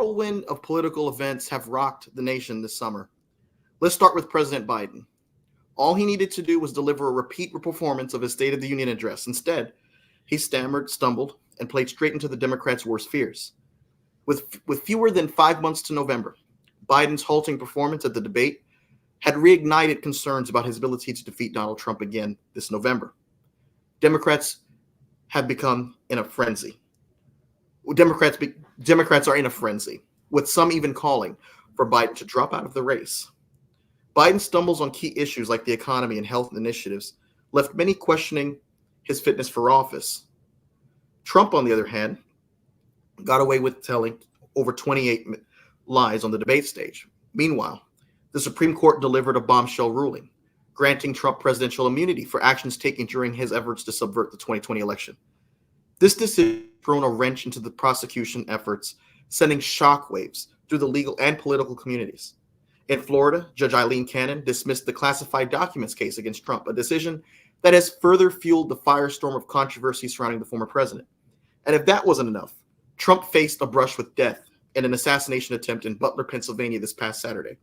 whirlwind of political events have rocked the nation this summer. Let's start with President Biden. All he needed to do was deliver a repeat performance of his State of the Union address. Instead, he stammered, stumbled, and played straight into the Democrats' worst fears. With fewer than 5 months to November, Biden's halting performance at the debate had reignited concerns about his ability to defeat Donald Trump again this November. Democrats have become in a frenzy. Democrats are in a frenzy, with some even calling for Biden to drop out of the race. Biden stumbles on key issues like the economy and health initiatives, left many questioning his fitness for office. Trump, on the other hand, got away with telling over 28 lies on the debate stage. Meanwhile, the Supreme Court delivered a bombshell ruling, granting Trump presidential immunity for actions taken during his efforts to subvert the 2020 election. This decision thrown a wrench into the prosecution efforts, sending shockwaves through the legal and political communities. In Florida, Judge Eileen Cannon dismissed the classified documents case against Trump, a decision that has further fueled the firestorm of controversy surrounding the former president. And if that wasn't enough, Trump faced a brush with death in an assassination attempt in Butler, Pennsylvania this past Saturday.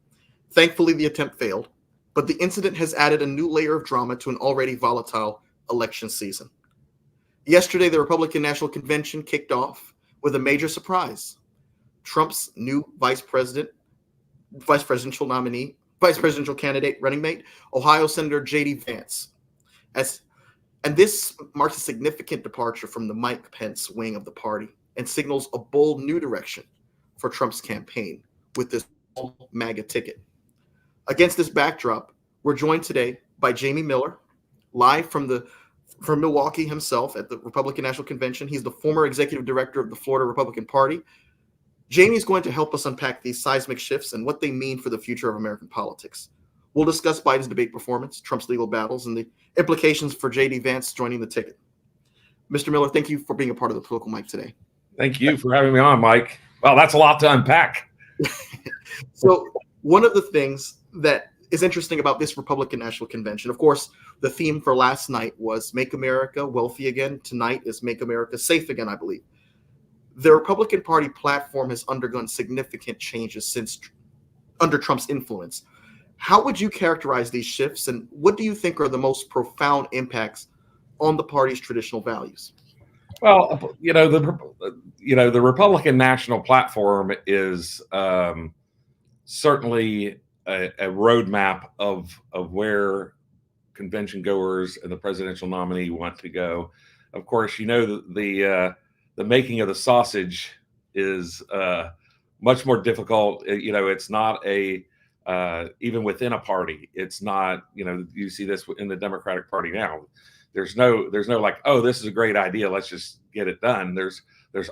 Thankfully, the attempt failed, but the incident has added a new layer of drama to an already volatile election season. Yesterday, the Republican National Convention kicked off with a major surprise. Trump's new vice presidential candidate, running mate, Ohio Senator J.D. Vance. And this marks a significant departure from the Mike Pence wing of the party and signals a bold new direction for Trump's campaign with this MAGA ticket. Against this backdrop, we're joined today by Jamie Miller, live from Milwaukee himself at the Republican National Convention. He's the former executive director of the Florida Republican Party. Jamie is going to help us unpack these seismic shifts and what they mean for the future of American politics. We'll discuss Biden's debate performance, Trump's legal battles, and the implications for J.D. Vance joining the ticket. Mr. Miller, thank you for being a part of the Political Mic today. Thank you for having me on, Mike. Well, that's a lot to unpack. So one of the things that is interesting about this Republican National Convention, of course, the theme for last night was Make America Wealthy Again. Tonight is Make America Safe Again, I believe. The Republican Party platform has undergone significant changes since under Trump's influence. How would you characterize these shifts, and what do you think are the most profound impacts on the party's traditional values? Well, the Republican National Platform is certainly a roadmap of where convention goers and the presidential nominee want to go. Of course, the making of the sausage is much more difficult. It's not even within a party. It's not, you see this in the Democratic Party now. There's no like, oh, this is a great idea, let's just get it done. There's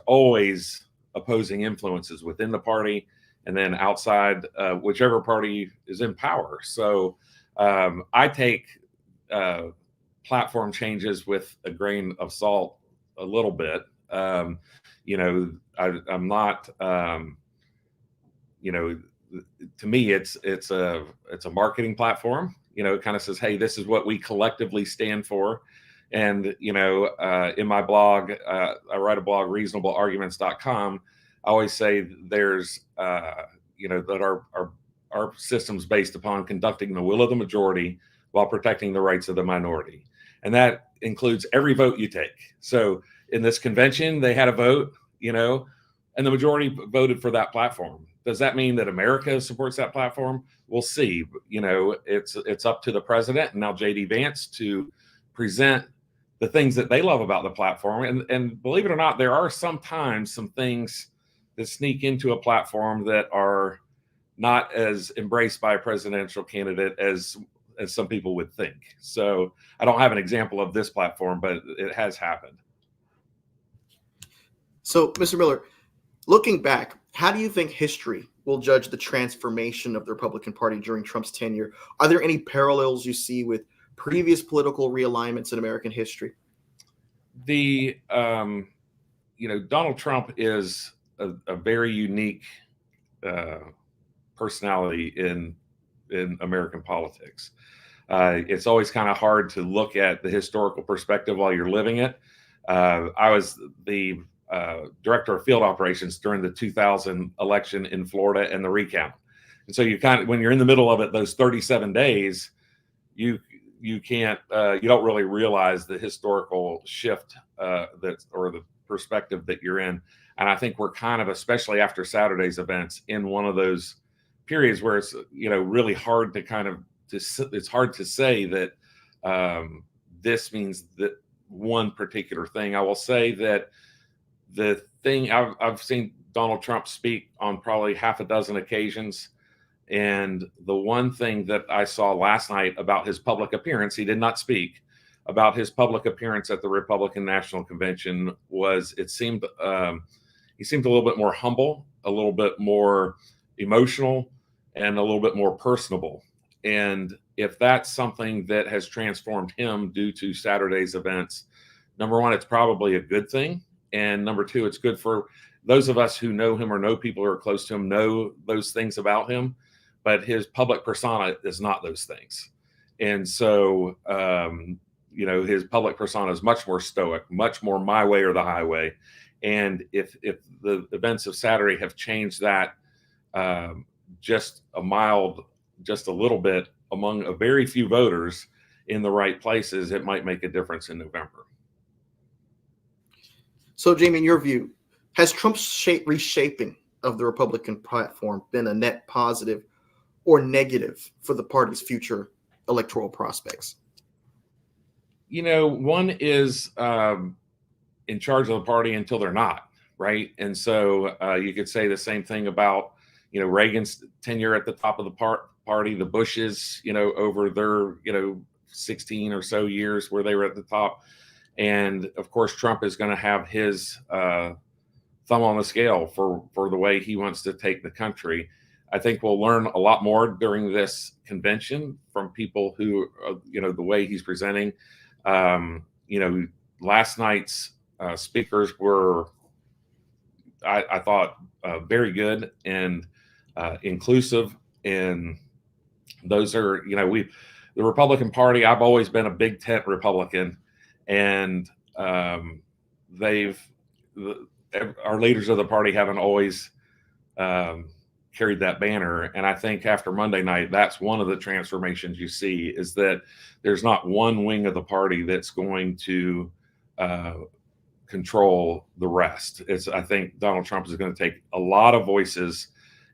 always opposing influences within the party and then outside, whichever party is in power. So I take platform changes with a grain of salt a little bit. I'm not, to me, it's a marketing platform. It kind of says, hey, this is what we collectively stand for. And, in my blog, I write a blog, reasonablearguments.com. I always say there's, that our system's based upon conducting the will of the majority while protecting the rights of the minority. And that includes every vote you take. So in this convention, they had a vote, and the majority voted for that platform. Does that mean that America supports that platform? We'll see. It's up to the president and now J.D. Vance to present the things that they love about the platform. And believe it or not, there are sometimes some things that sneak into a platform that are not as embraced by a presidential candidate as some people would think. So I don't have an example of this platform, but it has happened. So, Mr. Miller, looking back, how do you think history will judge the transformation of the Republican Party during Trump's tenure? Are there any parallels you see with previous political realignments in American history? Donald Trump is a very unique personality in American politics. It's always kind of hard to look at the historical perspective while you're living it. I director of field operations during the 2000 election in Florida and the recount. And so you kind of, when you're in the middle of it, those 37 days, you can't, you don't really realize the historical shift or the perspective that you're in. And I think we're kind of, especially after Saturday's events, in one of those periods where it's, really hard to kind of, it's hard to say that this means that one particular thing. I will say that the thing I've seen Donald Trump speak on probably half a dozen occasions. And the one thing that I saw last night about his public appearance, he did not speak about his public appearance at the Republican National Convention, was he seemed a little bit more humble, a little bit more emotional, and a little bit more personable. And if that's something that has transformed him due to Saturday's events, number one, it's probably a good thing. And number two, it's good for those of us who know him or know people who are close to him, know those things about him. But his public persona is not those things. And so, his public persona is much more stoic, much more my way or the highway. And if the events of Saturday have changed that just a little bit among a very few voters in the right places, it might make a difference in November. So, Jamie, in your view, has Trump's reshaping of the Republican platform been a net positive or negative for the party's future electoral prospects? One is in charge of the party until they're not, right? And so you could say the same thing about, Reagan's tenure at the top of the party, the Bushes, over their, 16 or so years where they were at the top. And of course, Trump is going to have his thumb on the scale for the way he wants to take the country. I think we'll learn a lot more during this convention from people who, the way he's presenting. Last night's speakers were, I thought, very good and inclusive. And those are, the Republican Party, I've always been a big tent Republican. And our leaders of the party haven't always carried that banner. And I think after Monday night, that's one of the transformations you see, is that there's not one wing of the party that's going to control the rest. I think Donald Trump is going to take a lot of voices.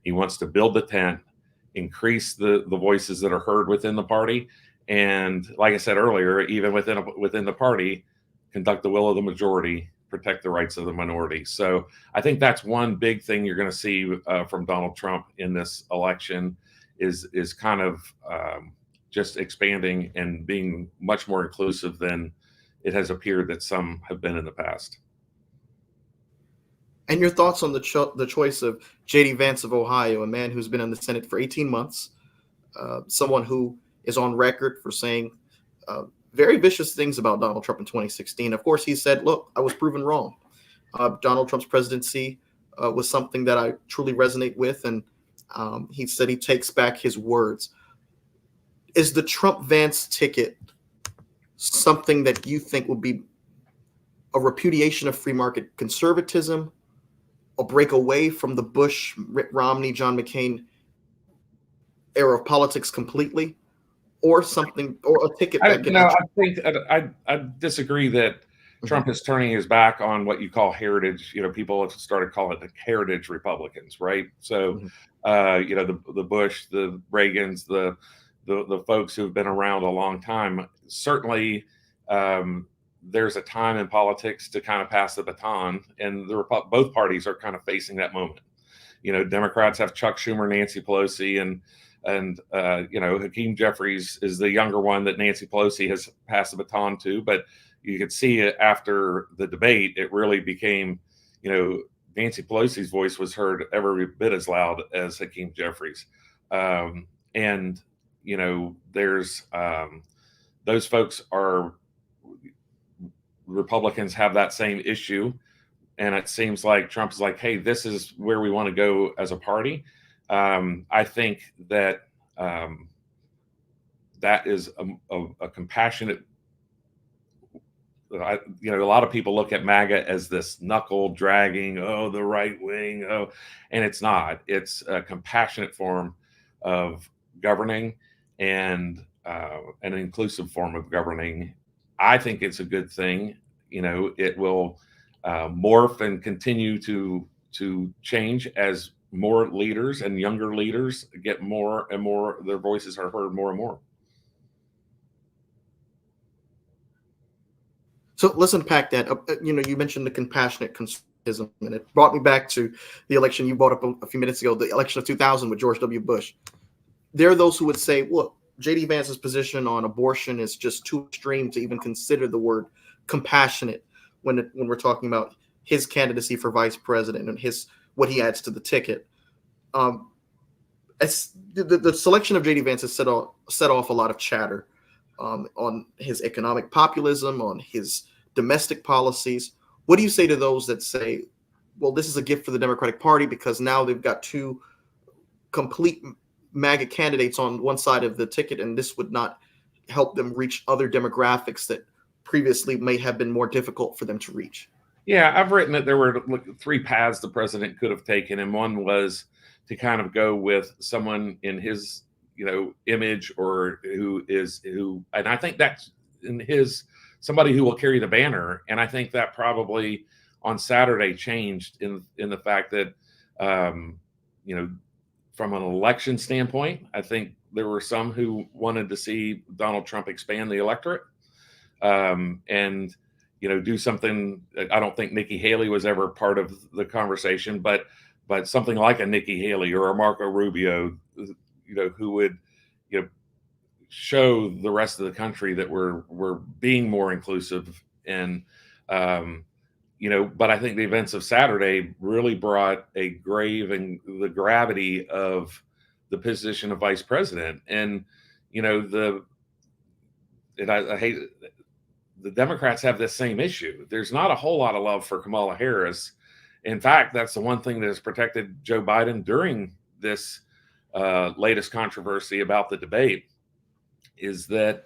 He wants to build the tent, increase the voices that are heard within the party. And like I said earlier, even within the party, conduct the will of the majority, protect the rights of the minority. So I think that's one big thing you're going to see from Donald Trump in this election is kind of just expanding and being much more inclusive than it has appeared that some have been in the past. And your thoughts on the choice of J.D. Vance of Ohio, a man who's been in the Senate for 18 months, someone who is on record for saying very vicious things about Donald Trump in 2016. Of course, he said, look, I was proven wrong. Donald Trump's presidency was something that I truly resonate with. And he said he takes back his words. Is the Trump-Vance ticket something that you think will be a repudiation of free market conservatism, a break away from the Bush, Mitt Romney, John McCain era of politics completely? Or something, or a ticket that I disagree that Trump is turning his back on what you call heritage. People have started calling it the heritage Republicans, right? So, the Bush, the Reagans, the folks who've been around a long time. Certainly, there's a time in politics to kind of pass the baton, and both parties are kind of facing that moment. Democrats have Chuck Schumer, Nancy Pelosi, and Hakeem Jeffries is the younger one that Nancy Pelosi has passed the baton to. But you could see it after the debate, it really became, Nancy Pelosi's voice was heard every bit as loud as Hakeem Jeffries. There's those folks are Republicans have that same issue. And it seems like Trump is like, hey, this is where we want to go as a party. I think that that is a compassionate a lot of people look at MAGA as this knuckle dragging, oh, the right wing, oh, and it's not. It's a compassionate form of governing and an inclusive form of governing. I think it's a good thing. It will morph and continue to change as more leaders and younger leaders get more and more, their voices are heard more and more. So let's unpack that. You mentioned the compassionate conservatism, and it brought me back to the election you brought up a few minutes ago, the election of 2000 with George W. Bush. There are those who would say, look, J.D. Vance's position on abortion is just too extreme to even consider the word compassionate when we're talking about his candidacy for vice president and what he adds to the ticket. As the selection of J.D. Vance has set off a lot of chatter on his economic populism, on his domestic policies. What do you say to those that say, well, this is a gift for the Democratic Party because now they've got two complete MAGA candidates on one side of the ticket, and this would not help them reach other demographics that previously may have been more difficult for them to reach? Yeah, I've written that there were three paths the president could have taken, and one was to kind of go with someone in his image, or and I think that's somebody who will carry the banner. And I think that probably on Saturday changed in the fact that, from an election standpoint, I think there were some who wanted to see Donald Trump expand the electorate, and do something. I don't think Nikki Haley was ever part of the conversation, but something like a Nikki Haley or a Marco Rubio, who would, show the rest of the country that we're being more inclusive. And, but I think the events of Saturday really brought a the gravity of the position of vice president. And, I hate the Democrats have this same issue. There's not a whole lot of love for Kamala Harris. In fact, that's the one thing that has protected Joe Biden during this latest controversy about the debate, is that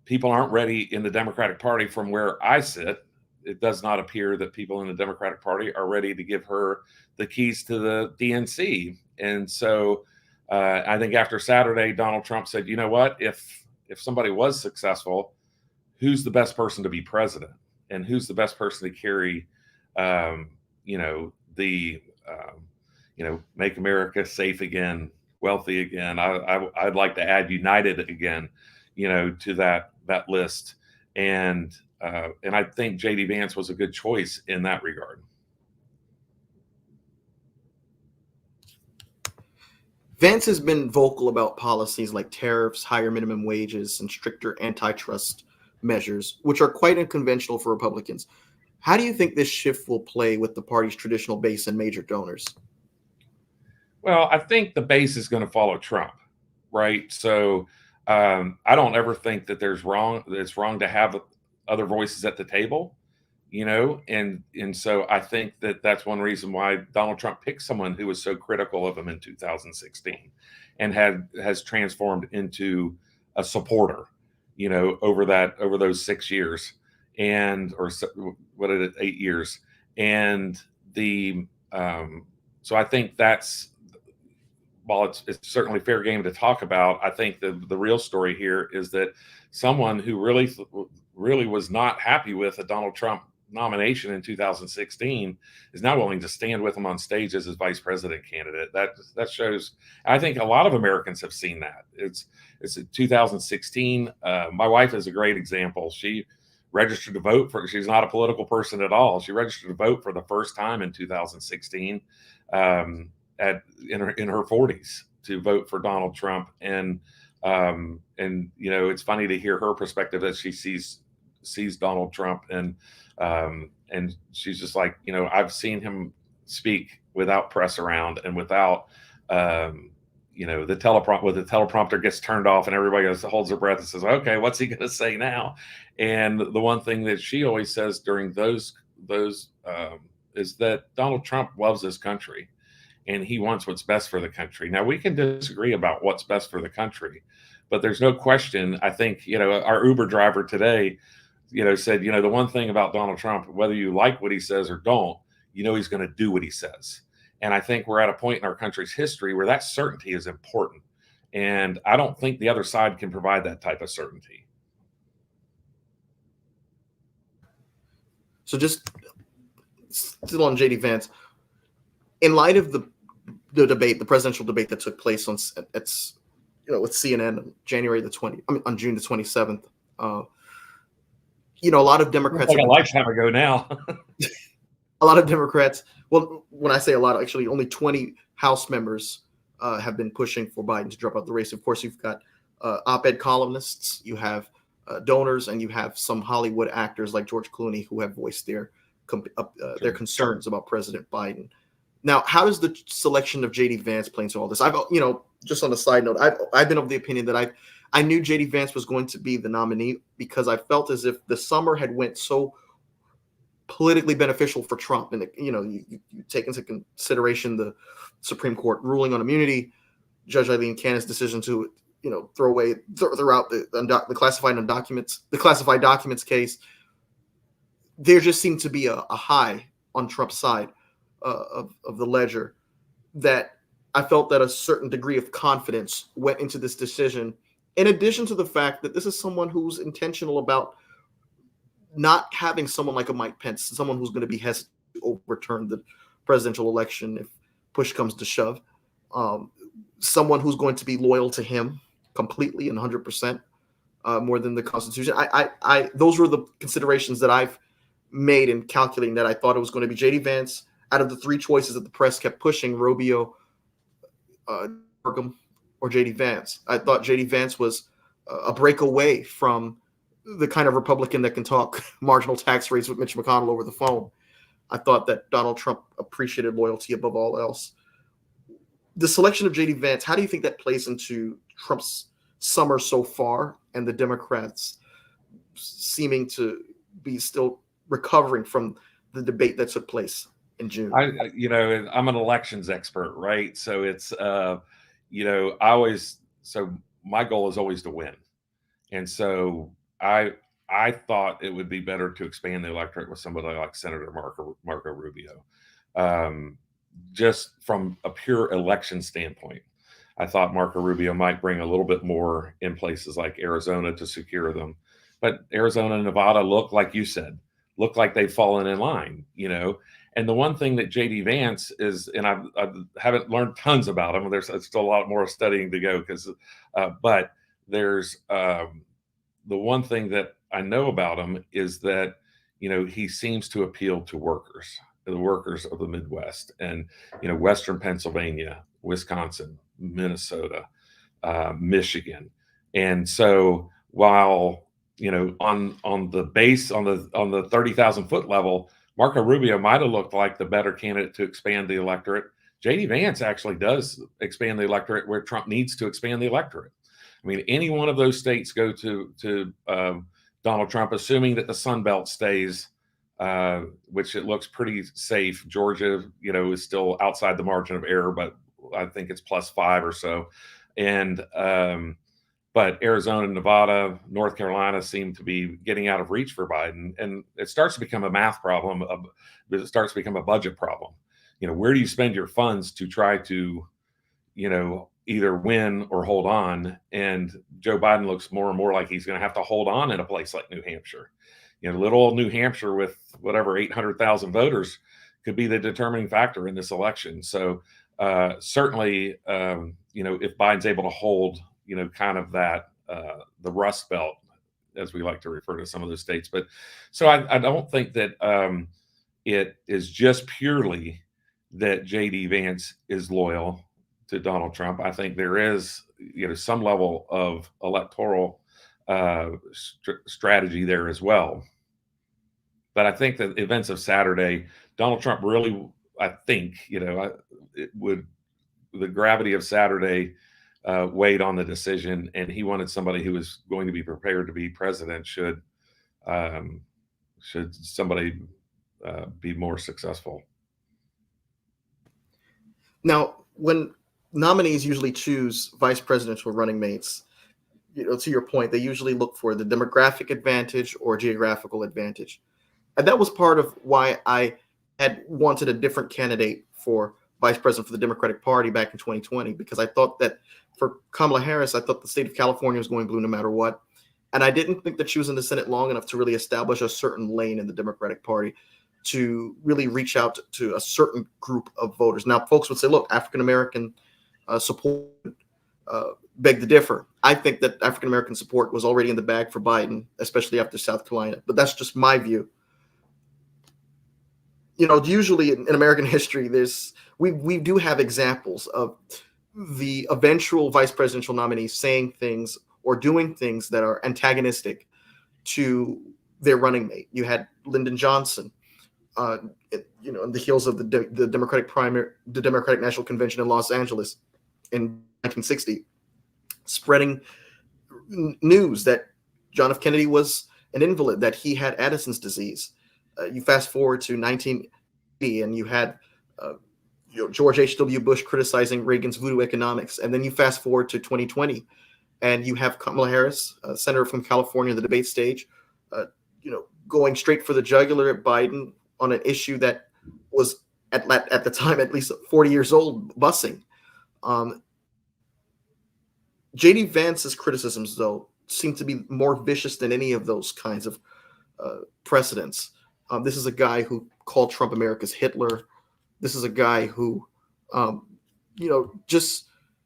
people aren't ready in the Democratic Party. From where I sit, it does not appear that people in the Democratic Party are ready to give her the keys to the DNC. And so I think after Saturday, Donald Trump said, you know what, if somebody was successful, who's the best person to be president, and who's the best person to carry make America safe again, wealthy again. I'd like to add united again, to that list. And I think J.D. Vance was a good choice in that regard. Vance has been vocal about policies like tariffs, higher minimum wages, and stricter antitrust measures, which are quite unconventional for Republicans. How do you think this shift will play with the party's traditional base and major donors? Well, I think the base is going to follow Trump, right? So I don't ever think that it's wrong to have other voices at the table, and so I think that that's one reason why Donald Trump picked someone who was so critical of him in 2016 and has transformed into a supporter, over those 6 years, or 8 years. And so I think that's, while it's certainly fair game to talk about, I think the real story here is that someone who really was not happy with a Donald Trump nomination in 2016 is now willing to stand with him on stage as his vice president candidate. That shows, I think a lot of Americans have seen that. It's 2016. My wife is a great example. She registered to vote she's not a political person at all. She registered to vote for the first time in 2016 in her 40s to vote for Donald Trump. And it's funny to hear her perspective as she sees Donald Trump, and she's just like, I've seen him speak without press around and without the teleprompter gets turned off and everybody holds their breath and says, okay, what's he going to say now? And the one thing that she always says during those is that Donald Trump loves his country and he wants what's best for the country. Now, we can disagree about what's best for the country, but there's no question. I think, our Uber driver today said, the one thing about Donald Trump, whether you like what he says or don't, he's going to do what he says. And I think we're at a point in our country's history where that certainty is important. And I don't think the other side can provide that type of certainty. So just still on JD Vance, in light of the debate, the presidential debate that took place with CNN on on June the 27th, a lot of Democrats, like a lifetime ago now. A lot of Democrats, well, when I say a lot, actually only 20 House members have been pushing for Biden to drop out the race. Of course, you've got op-ed columnists, you have donors, and you have some Hollywood actors like George Clooney who have voiced their concerns about President Biden. Now, how does the selection of JD Vance play into all this? Just on a side note, I've been of the opinion that I knew JD Vance was going to be the nominee because I felt as if the summer had went so politically beneficial for Trump, and you take into consideration the Supreme Court ruling on immunity, Judge Eileen Cannon's decision to throw out the classified documents case. There just seemed to be a high on Trump's side of the ledger, that I felt that a certain degree of confidence went into this decision, in addition to the fact that this is someone who's intentional about not having someone like a Mike Pence, someone who's going to be hesitant to overturn the presidential election if push comes to shove, someone who's going to be loyal to him completely and 100%, more than the Constitution. Those were the considerations that I've made in calculating that I thought it was going to be JD Vance. Out of the three choices that the press kept pushing, Rubio, Burgum, or JD Vance, I thought JD Vance was a break away from the kind of Republican that can talk marginal tax rates with Mitch McConnell over the phone. I thought that Donald Trump appreciated loyalty above all else. The selection of JD Vance, how do you think that plays into Trump's summer so far and the Democrats seeming to be still recovering from the debate that took place in June? I'm an elections expert, right? So it's, my goal is always to win. And so I thought it would be better to expand the electorate with somebody like Senator Marco Rubio. Just from a pure election standpoint, I thought Marco Rubio might bring a little bit more in places like Arizona to secure them. But Arizona and Nevada look like they've fallen in line, And the one thing that JD Vance is, and I haven't learned tons about him. There's still a lot more studying to go but there's the one thing that I know about him is that, he seems to appeal to the workers of the Midwest and, Western Pennsylvania, Wisconsin, Minnesota, Michigan. And so while, on the base, on the 30,000 foot level, Marco Rubio might have looked like the better candidate to expand the electorate. JD Vance actually does expand the electorate where Trump needs to expand the electorate. I mean, any one of those states go to Donald Trump, assuming that the Sun Belt stays, which it looks pretty safe. Georgia, is still outside the margin of error, but I think it's +5 or so. And but Arizona, Nevada, North Carolina seem to be getting out of reach for Biden, and it starts to become a math problem. It starts to become a budget problem. Where do you spend your funds to try to, either win or hold on? And Joe Biden looks more and more like he's going to have to hold on in a place like New Hampshire. Little old New Hampshire with whatever 800,000 voters could be the determining factor in this election. So certainly, if Biden's able to hold, kind of that the Rust Belt, as we like to refer to some of those states. But so I don't think that it is just purely that JD Vance is loyal to Donald Trump. I think there is, some level of electoral strategy there as well. But I think that the events of Saturday, Donald Trump really, I think, the gravity of Saturday weighed on the decision, and he wanted somebody who was going to be prepared to be president should somebody be more successful. Now, when nominees usually choose vice presidential running mates, to your point, they usually look for the demographic advantage or geographical advantage. And that was part of why I had wanted a different candidate for vice president for the Democratic Party back in 2020, because I thought that for Kamala Harris, I thought the state of California was going blue no matter what. And I didn't think that she was in the Senate long enough to really establish a certain lane in the Democratic Party to really reach out to a certain group of voters. Now, folks would say, look, African American support beg to differ. I think that African American support was already in the bag for Biden, especially after South Carolina. But that's just my view. Usually in American history, we do have examples of the eventual vice presidential nominee saying things or doing things that are antagonistic to their running mate. You had Lyndon Johnson, in the heels of the Democratic primary, the Democratic National Convention in Los Angeles in 1960, spreading news that John F. Kennedy was an invalid, that he had Addison's disease. You fast forward to 1980, and you had George H.W. Bush criticizing Reagan's voodoo economics. And then you fast forward to 2020, and you have Kamala Harris, senator from California, the debate stage, going straight for the jugular at Biden on an issue that was at the time at least 40 years old, busing. J.D. Vance's criticisms, though, seem to be more vicious than any of those kinds of precedents. This is a guy who called Trump America's Hitler. This is a guy who, just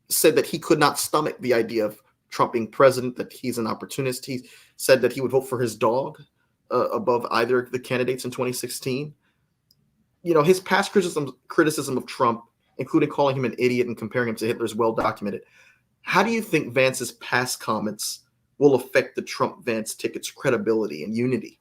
said that he could not stomach the idea of Trump being president, that he's an opportunist. He said that he would vote for his dog above either of the candidates in 2016. His past criticism of Trump, including calling him an idiot and comparing him to Hitler, is well documented. How do you think Vance's past comments will affect the Trump-Vance ticket's credibility and unity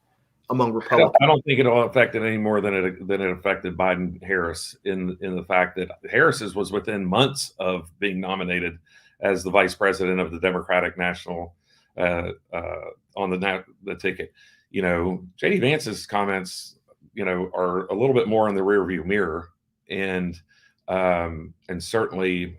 among Republicans? I don't think it'll affect it any more than it affected Biden-Harris in the fact that Harris's was within months of being nominated as the vice president of the Democratic National on the ticket. J.D. Vance's comments, are a little bit more in the rearview mirror, and certainly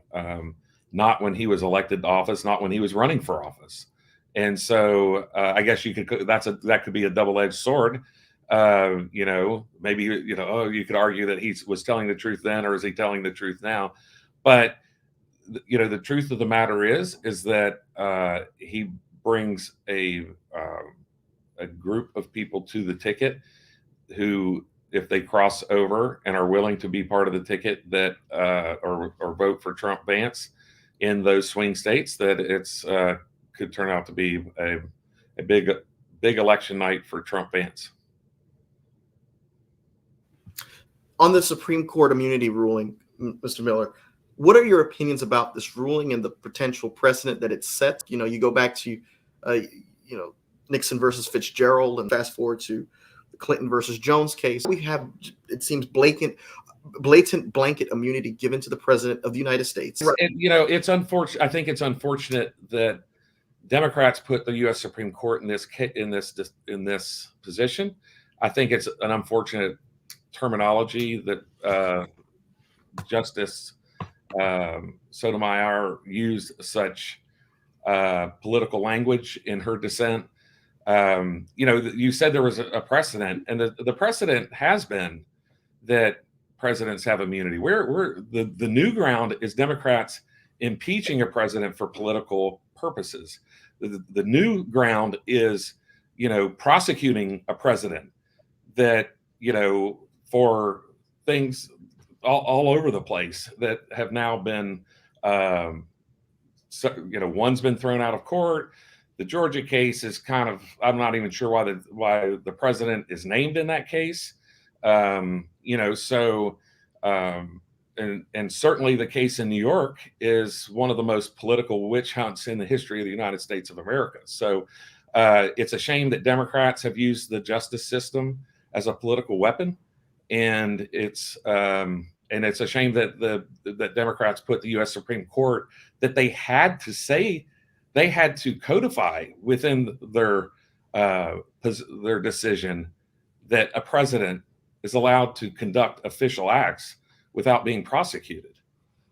not when he was elected to office, not when he was running for office. And so I guess that could be a double-edged sword. Maybe you could argue that he was telling the truth then, or is he telling the truth now? But the truth of the matter is that he brings a group of people to the ticket who, if they cross over and are willing to be part of the ticket that or vote for Trump Vance in those swing states, that it's could turn out to be a big election night for Trump Vance. On the Supreme Court immunity ruling, Mr. Miller, what are your opinions about this ruling and the potential precedent that it sets? You go back to, Nixon versus Fitzgerald, and fast forward to the Clinton versus Jones case. We have, it seems, blatant blanket immunity given to the president of the United States. It's unfortunate. I think it's unfortunate that Democrats put the U.S. Supreme Court in this position. I think it's an unfortunate terminology that Justice Sotomayor used such political language in her dissent. You said there was a precedent, and the precedent has been that presidents have immunity. The new ground is Democrats impeaching a president for political purposes. The new ground is, prosecuting a president that, for things all over the place that have now been, one's been thrown out of court. The Georgia case is I'm not even sure why the president is named in that case. And certainly the case in New York is one of the most political witch hunts in the history of the United States of America. So it's a shame that Democrats have used the justice system as a political weapon, and it's a shame that Democrats put the U.S. Supreme Court, that they had to codify within their decision that a president is allowed to conduct official acts without being prosecuted.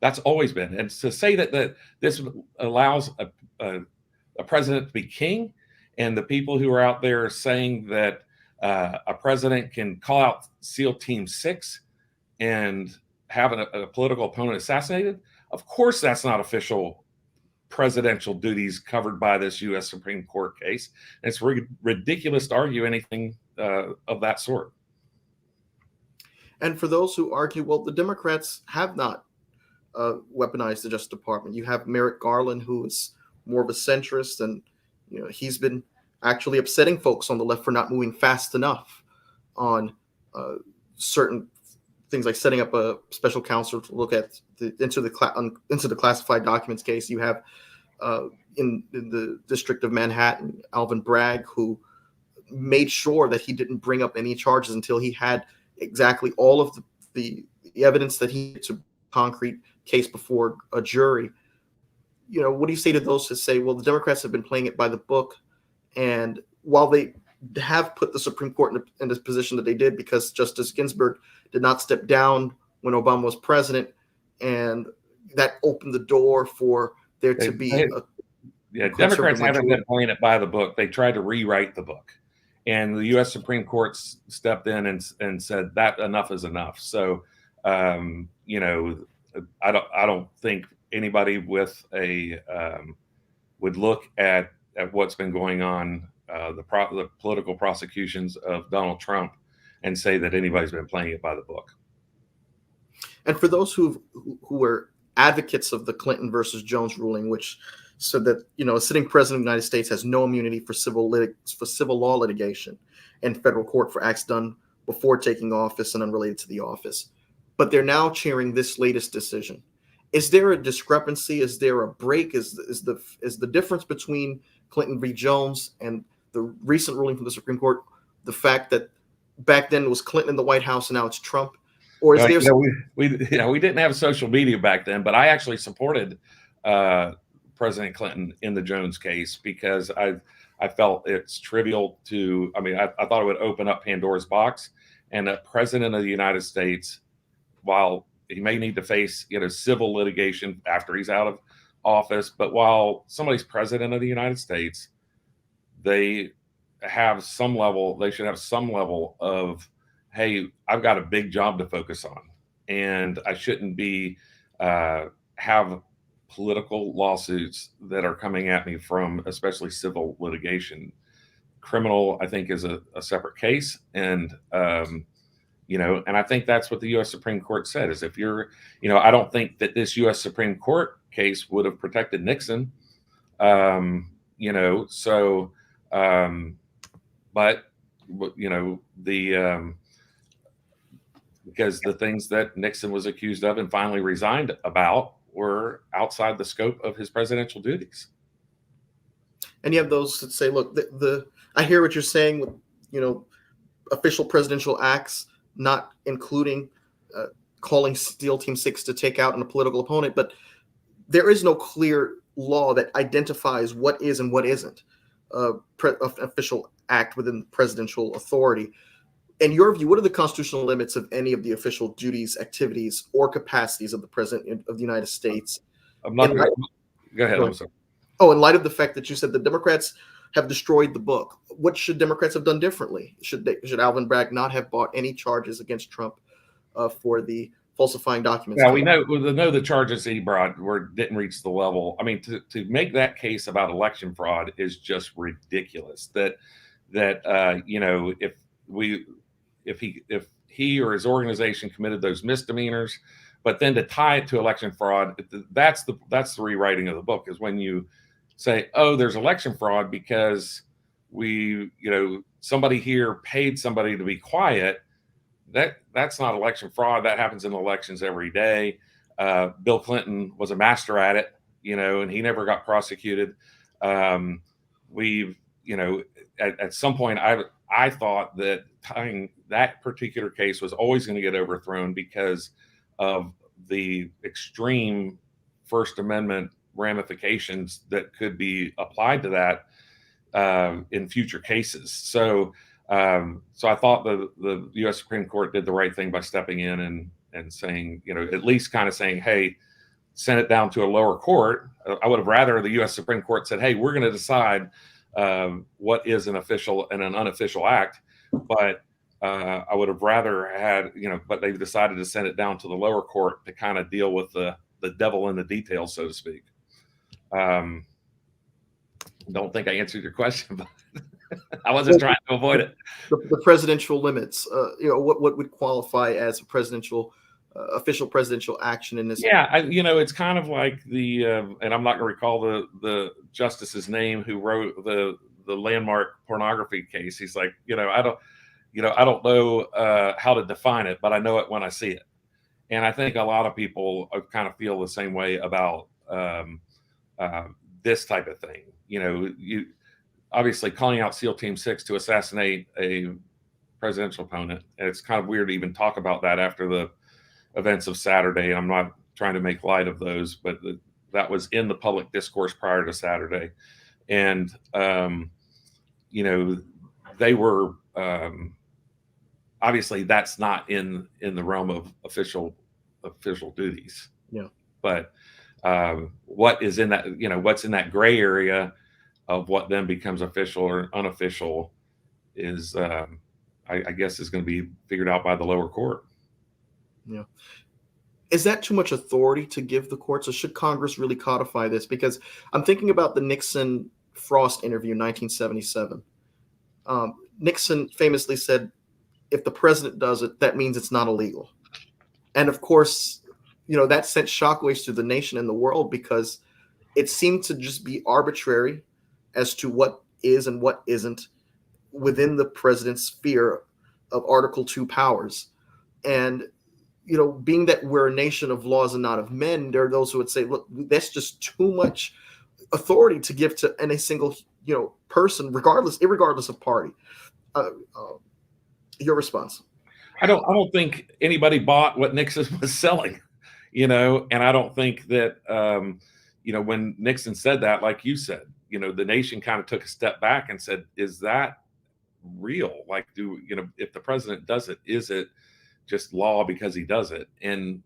That's always been. And to say that this allows a a president to be king, and the people who are out there saying that a president can call out SEAL Team 6 and have a political opponent assassinated, of course that's not official presidential duties covered by this U.S. Supreme Court case. And it's ridiculous to argue anything of that sort. And for those who argue, well, the Democrats have not weaponized the Justice Department. You have Merrick Garland, who is more of a centrist, and he's been actually upsetting folks on the left for not moving fast enough on certain things, like setting up a special counsel to look at into the classified documents case. You have in the District of Manhattan, Alvin Bragg, who made sure that he didn't bring up any charges until he had exactly all of the evidence that he had to concrete case before a jury. What do you say to those who say, well, the Democrats have been playing it by the book, and while they have put the Supreme Court in this position that they did because Justice Ginsburg did not step down when Obama was president, and that opened the door for there to be Democrats haven't been playing it by the book. They tried to rewrite the book, and the U.S. Supreme Court stepped in and said that enough is enough. So, I don't think anybody with a would look at what's been going on, the political prosecutions of Donald Trump, and say that anybody's been playing it by the book. And for those who were advocates of the Clinton versus Jones ruling, which said that a sitting president of the United States has no immunity for civil law litigation in federal court for acts done before taking office and unrelated to the office, but they're now cheering this latest decision. Is there a discrepancy? Is there a break? Is the difference between Clinton v. Jones and the recent ruling from the Supreme Court the fact that back then it was Clinton in the White House and now it's Trump? Or is there we didn't have social media back then, but I actually supported President Clinton in the Jones case because I felt it's trivial to. I mean, I thought it would open up Pandora's box, and a president of the United States, while he may need to face civil litigation after he's out of office, but while somebody's president of the United States, they should have some level of, hey, I've got a big job to focus on, and I shouldn't be have political lawsuits that are coming at me from especially civil litigation. Criminal, I think, is a separate case, and and I think that's what the U.S. Supreme Court said is if you're, I don't think that this U.S. Supreme Court case would have protected Nixon, but because the things that Nixon was accused of and finally resigned about were outside the scope of his presidential duties. And you have those that say, look, I hear what you're saying with, official presidential acts, not including calling SEAL Team 6 to take out a political opponent, but there is no clear law that identifies what is and what isn't an official act within presidential authority. In your view, what are the constitutional limits of any of the official duties, activities, or capacities of the President of the United States? Go ahead. I'm sorry. Oh, in light of the fact that you said the Democrats have destroyed the book, what should Democrats have done differently? Should Alvin Bragg not have brought any charges against Trump for the falsifying documents? Yeah, we know the charges he brought didn't reach the level. I mean, to make that case about election fraud is just ridiculous. If he or his organization committed those misdemeanors, but then to tie it to election fraud, that's the rewriting of the book, is when you say, oh, there's election fraud because somebody here paid somebody to be quiet. That's not election fraud. That happens in elections every day. Bill Clinton was a master at it, and he never got prosecuted. At some point, I thought that tying that particular case was always going to get overthrown because of the extreme First Amendment ramifications that could be applied to that in future cases. So I thought the U.S. Supreme Court did the right thing by stepping in and saying, at least kind of saying, hey, sent it down to a lower court. I would have rather the U.S. Supreme Court said, "Hey, we're going to decide what is an official and an unofficial act," but I would have rather had, but they've decided to send it down to the lower court to kind of deal with the devil in the details, so to speak. Don't think I answered your question, but I wasn't trying to avoid it. The presidential limits, what would qualify as a presidential, official presidential action in this? Yeah, it's kind of like the, and I'm not going to recall the justice's name who wrote the landmark pornography case. He's like, I don't know how to define it, but I know it when I see it. And I think a lot of people kind of feel the same way about this type of thing. You obviously calling out SEAL Team 6 to assassinate a presidential opponent. And it's kind of weird to even talk about that after the events of Saturday. I'm not trying to make light of those, but that was in the public discourse prior to Saturday. And, they were, obviously that's not in the realm of official duties. Yeah. But what is in that, what's in that gray area of what then becomes official or unofficial is, I guess, is going to be figured out by the lower court. Yeah. Is that too much authority to give the courts, or should Congress really codify this? Because I'm thinking about the Nixon Frost interview in 1977. Nixon famously said, if the president does it, that means it's not illegal. And of course, that sent shockwaves through the nation and the world, because it seemed to just be arbitrary as to what is and what isn't within the president's sphere of Article 2 powers. And, being that we're a nation of laws and not of men, there are those who would say, look, that's just too much authority to give to any single, person, irregardless of party. Your response? I don't think anybody bought what Nixon was selling, and I don't think that, when Nixon said that, like you said, the nation kind of took a step back and said, is that real? Like, if the president does it, is it just law because he does it? And,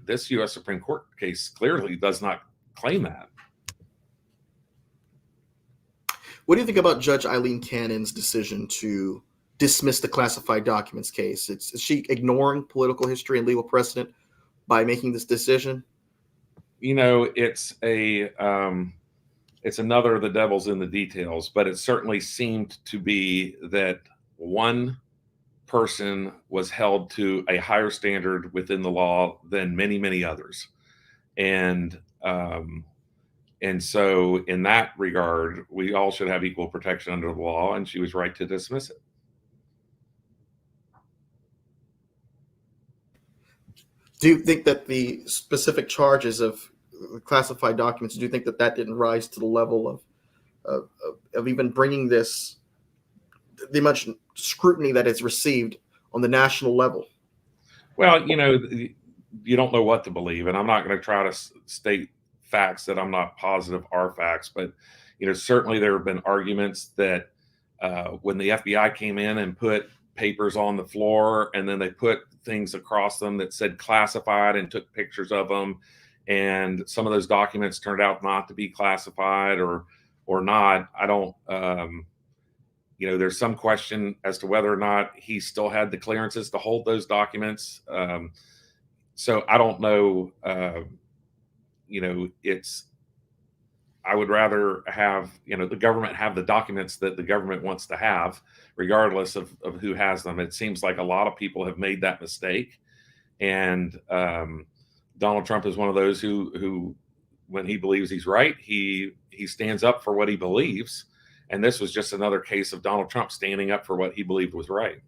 this U.S. Supreme Court case clearly does not claim that. What do you think about Judge Eileen Cannon's decision to dismiss the classified documents case? Is she ignoring political history and legal precedent by making this decision? It's another the devil's in the details, but it certainly seemed to be that one person was held to a higher standard within the law than many, many others. And so in that regard, we all should have equal protection under the law, and she was right to dismiss it. Do you think that the specific charges of classified documents, do you think that didn't rise to the level of even bringing this, the much scrutiny that it's received on the national level? Well, you don't know what to believe, and I'm not going to try to state facts that I'm not positive are facts, but certainly there have been arguments that when the FBI came in and put papers on the floor, and then they put things across them that said classified and took pictures of them, and some of those documents turned out not to be classified or not. I don't, there's some question as to whether or not he still had the clearances to hold those documents. So I don't know. I would rather have, the government have the documents that the government wants to have, regardless of who has them. It seems like a lot of people have made that mistake. And Donald Trump is one of those who, when he believes he's right, he stands up for what he believes. And this was just another case of Donald Trump standing up for what he believed was right.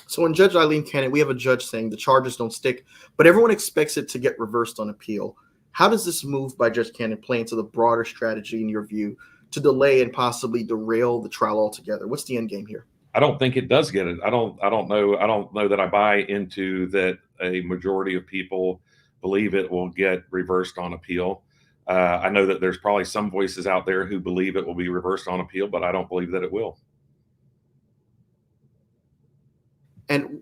So when Judge Eileen Cannon, we have a judge saying the charges don't stick, but everyone expects it to get reversed on appeal. How does this move by Judge Cannon play into the broader strategy, in your view, to delay and possibly derail the trial altogether? What's the end game here? I don't think it does get it. I don't know that I buy into that a majority of people believe it will get reversed on appeal. I know that there's probably some voices out there who believe it will be reversed on appeal, but I don't believe that it will. And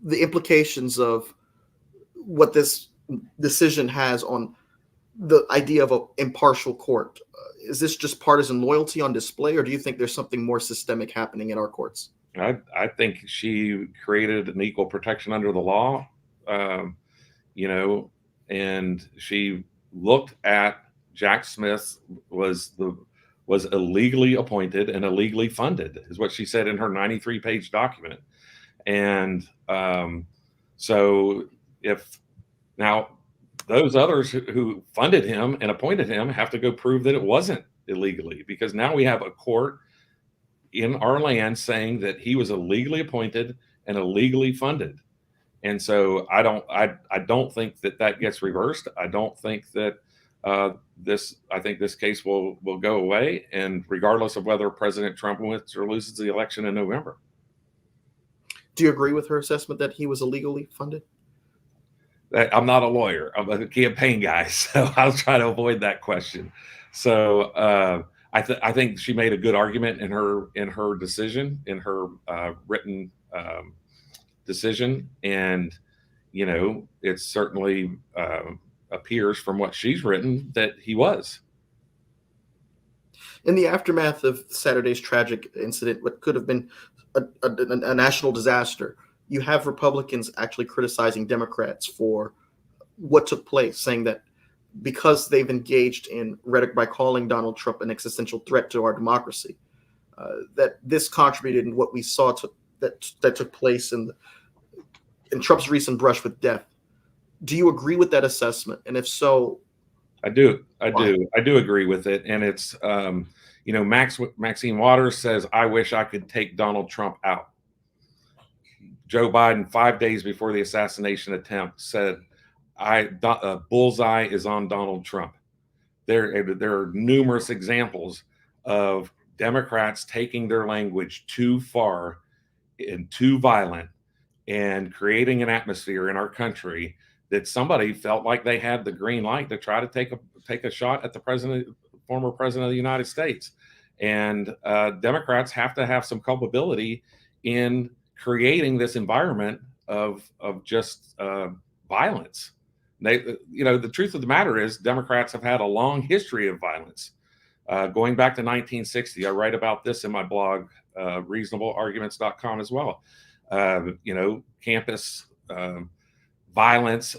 the implications of what this decision has on the idea of an impartial court. Is this just partisan loyalty on display, or do you think there's something more systemic happening in our courts? I think she created an equal protection under the law, um, you know, and she looked at Jack Smith was illegally appointed and illegally funded, is what she said in her 93-page document. And so if now those others who funded him and appointed him have to go prove that it wasn't illegally, because now we have a court in our land saying that he was illegally appointed and illegally funded. And so I don't think that that gets reversed. I don't think that I think this case will go away, and regardless of whether President Trump wins or loses the election in November. Do you agree with her assessment that he was illegally funded? I'm not a lawyer. I'm a campaign guy, so I'll try to avoid that question. So I think she made a good argument in her decision, in her written decision, and it certainly appears from what she's written that he was. In the aftermath of Saturday's tragic incident, what could have been a national disaster, you have Republicans actually criticizing Democrats for what took place, saying that because they've engaged in rhetoric by calling Donald Trump an existential threat to our democracy, that this contributed in what we saw that took place in Trump's recent brush with death. Do you agree with that assessment? And if so, I do agree with it. And it's, Maxine Waters says, I wish I could take Donald Trump out. Joe Biden, 5 days before the assassination attempt, said, bullseye is on Donald Trump. There are numerous examples of Democrats taking their language too far and too violent and creating an atmosphere in our country that somebody felt like they had the green light to try to take a shot at the former president of the United States. And Democrats have to have some culpability in creating this environment of just violence. The truth of the matter is Democrats have had a long history of violence. Going back to 1960, I write about this in my blog, reasonablearguments.com as well. Campus violence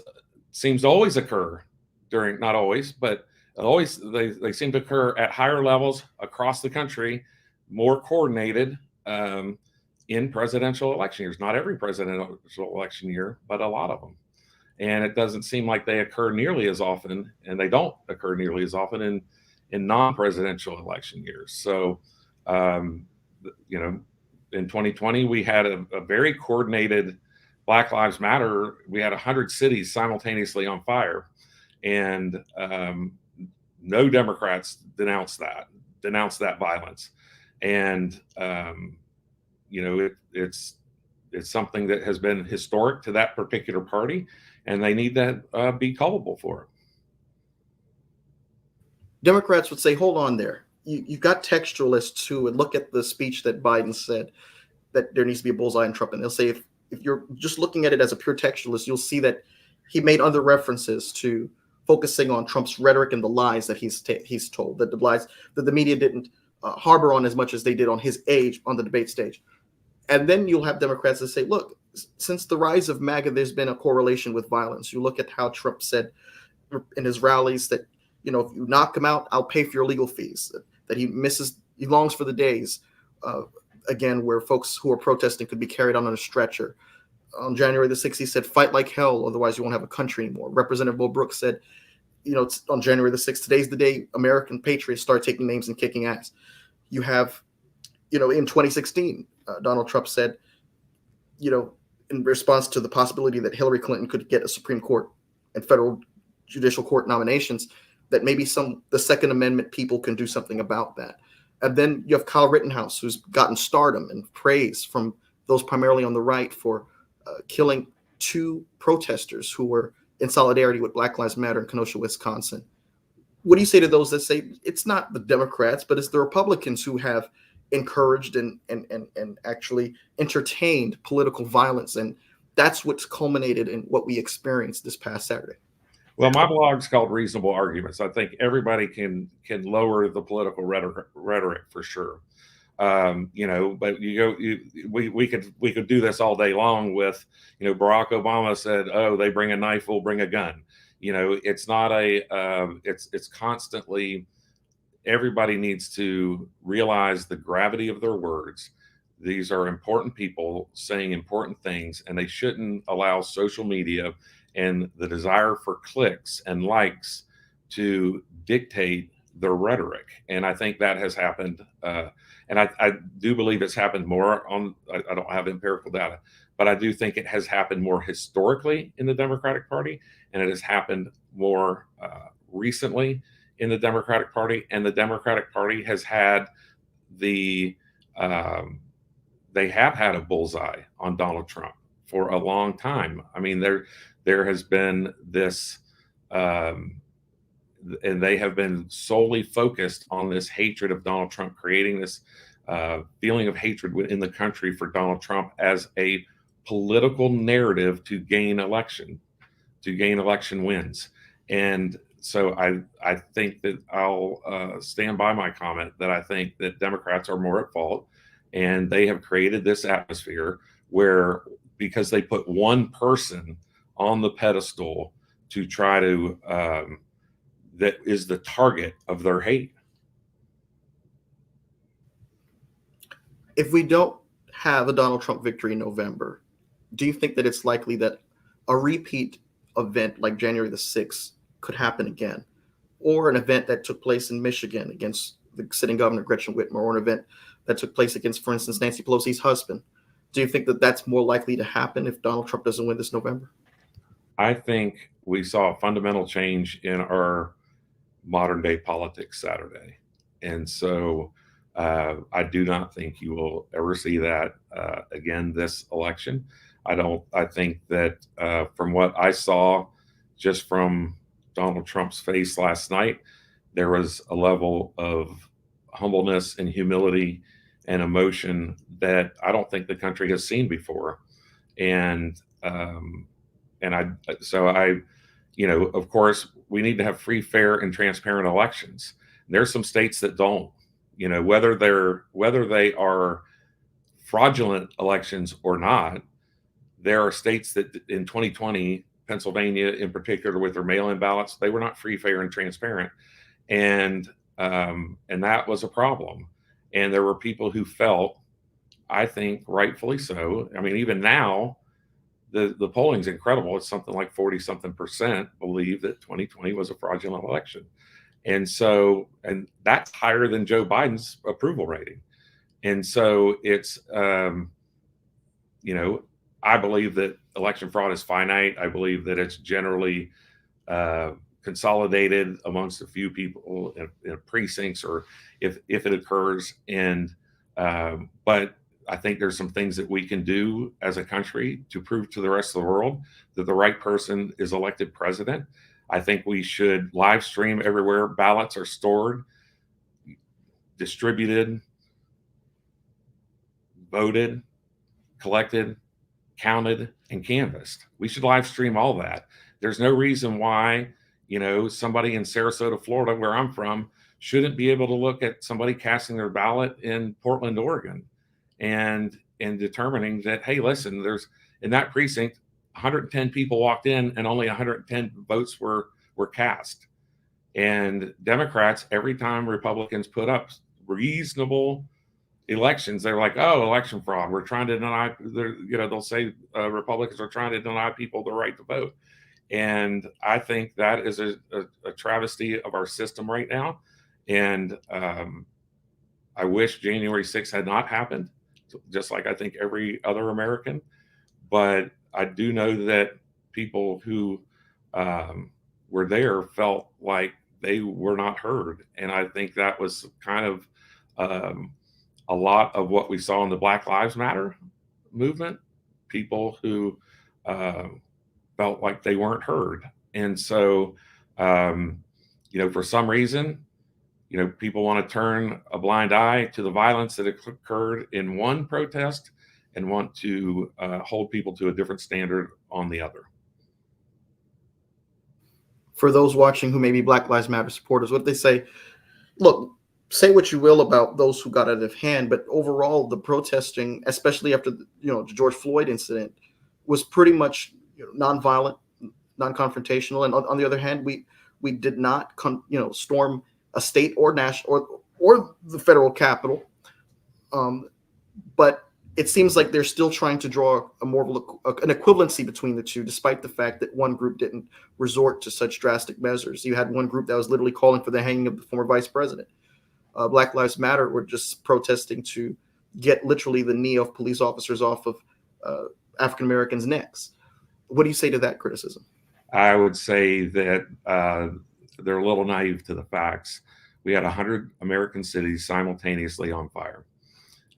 seems to always occur not always, but always they seem to occur at higher levels across the country, more coordinated in presidential election years. Not every presidential election year, but a lot of them. And it doesn't seem like they occur nearly as often, and they don't occur nearly as often in non-presidential election years. So, in 2020, we had a very coordinated Black Lives Matter. We had 100 cities simultaneously on fire, and no Democrats denounced that violence. And it's something that has been historic to that particular party, and they need to be culpable for it. Democrats would say, hold on there. You've got textualists who would look at the speech that Biden said that there needs to be a bullseye in Trump, and they'll say if you're just looking at it as a pure textualist, you'll see that he made other references to focusing on Trump's rhetoric and the lies that he's told, that the lies that the media didn't harbor on as much as they did on his age on the debate stage. And then you'll have Democrats that say, look, since the rise of MAGA, there's been a correlation with violence. You look at how Trump said in his rallies that, if you knock him out, I'll pay for your legal fees, that he longs for the days, again, where folks who are protesting could be carried on a stretcher. On January the 6th, he said, fight like hell, otherwise you won't have a country anymore. Representative Bo Brooks said, on January the 6th, today's the day American patriots start taking names and kicking ass. You have, in 2016, Donald Trump said, in response to the possibility that Hillary Clinton could get a Supreme Court and federal judicial court nominations, that maybe the Second Amendment people can do something about that. And then you have Kyle Rittenhouse, who's gotten stardom and praise from those primarily on the right for killing 2 protesters who were in solidarity with Black Lives Matter in Kenosha, Wisconsin. What do you say to those that say it's not the Democrats, but it's the Republicans who have encouraged and actually entertained political violence? And that's what's culminated in what we experienced this past Saturday. Well, my blog's called Reasonable Arguments. I think everybody can lower the political rhetoric for sure. But we could do this all day long with, Barack Obama said, "Oh, they bring a knife, we'll bring a gun." It's not it's constantly, everybody needs to realize the gravity of their words. These are important people saying important things, and they shouldn't allow social media and the desire for clicks and likes to dictate their rhetoric. And I think that has happened. And I do believe it's happened more I don't have empirical data, but I do think it has happened more historically in the Democratic Party, and it has happened more recently in the Democratic Party. And the Democratic Party has had they have had a bullseye on Donald Trump for a long time. I mean, there has been this, and they have been solely focused on this hatred of Donald Trump, creating this feeling of hatred within the country for Donald Trump as a political narrative to gain election wins. And so I think that I'll stand by my comment that I think that Democrats are more at fault, and they have created this atmosphere where, because they put one person on the pedestal to try to that is the target of their hate. If we don't have a Donald Trump victory in November, do you think that it's likely that a repeat event like January the 6th could happen again, or an event that took place in Michigan against the sitting governor Gretchen Whitmer, or an event that took place against, for instance, Nancy Pelosi's husband? Do you think that that's more likely to happen if Donald Trump doesn't win this November? I think we saw a fundamental change in our modern day politics Saturday. And so I do not think you will ever see that again this election. I think that from what I saw just from Donald Trump's face last night, there was a level of humbleness and humility and emotion that I don't think the country has seen before. And of course, we need to have free, fair, and transparent elections. There's some states that don't, whether they are fraudulent elections or not. There are states that in 2020, Pennsylvania in particular, with their mail-in ballots, they were not free, fair, and transparent. And that was a problem. And there were people who felt, I think rightfully so. I mean, even now, the polling's incredible. It's something like 40-something% believe that 2020 was a fraudulent election. And that's higher than Joe Biden's approval rating. And so it's, I believe that election fraud is finite. I believe that it's generally consolidated amongst a few people in precincts, or if it occurs. But I think there's some things that we can do as a country to prove to the rest of the world that the right person is elected president. I think we should live stream everywhere ballots are stored, distributed, voted, collected, counted, and canvassed. We should live stream all that. There's no reason why, somebody in Sarasota, Florida, where I'm from, shouldn't be able to look at somebody casting their ballot in Portland, Oregon, and determining that, hey, listen, there's in that precinct, 110 people walked in and only 110 votes were cast. And Democrats, every time Republicans put up reasonable elections, they're like, oh, election fraud. We're trying to deny, they'll say Republicans are trying to deny people the right to vote. And I think that is a travesty of our system right now. And I wish January 6th had not happened, just like I think every other American. But I do know that people who were there felt like they were not heard. And I think that was kind of a lot of what we saw in the Black Lives Matter movement, people who felt like they weren't heard. And so, for some reason, people want to turn a blind eye to the violence that occurred in one protest and want to hold people to a different standard on the other. for those watching who may be Black Lives Matter supporters, what they say, look, say what you will about those who got out of hand, but overall, the protesting, especially after the George Floyd incident, was pretty much nonviolent, non-confrontational. And on the other hand, we did not storm a state or national or the federal capitol, but it seems like they're still trying to draw an equivalency between the two, despite the fact that one group didn't resort to such drastic measures. You had one group that was literally calling for the hanging of the former vice president. Black Lives Matter were just protesting to get literally the knee of police officers off of African Americans' necks. What do you say to that criticism? I would say that they're a little naive to the facts. We had 100 American cities simultaneously on fire,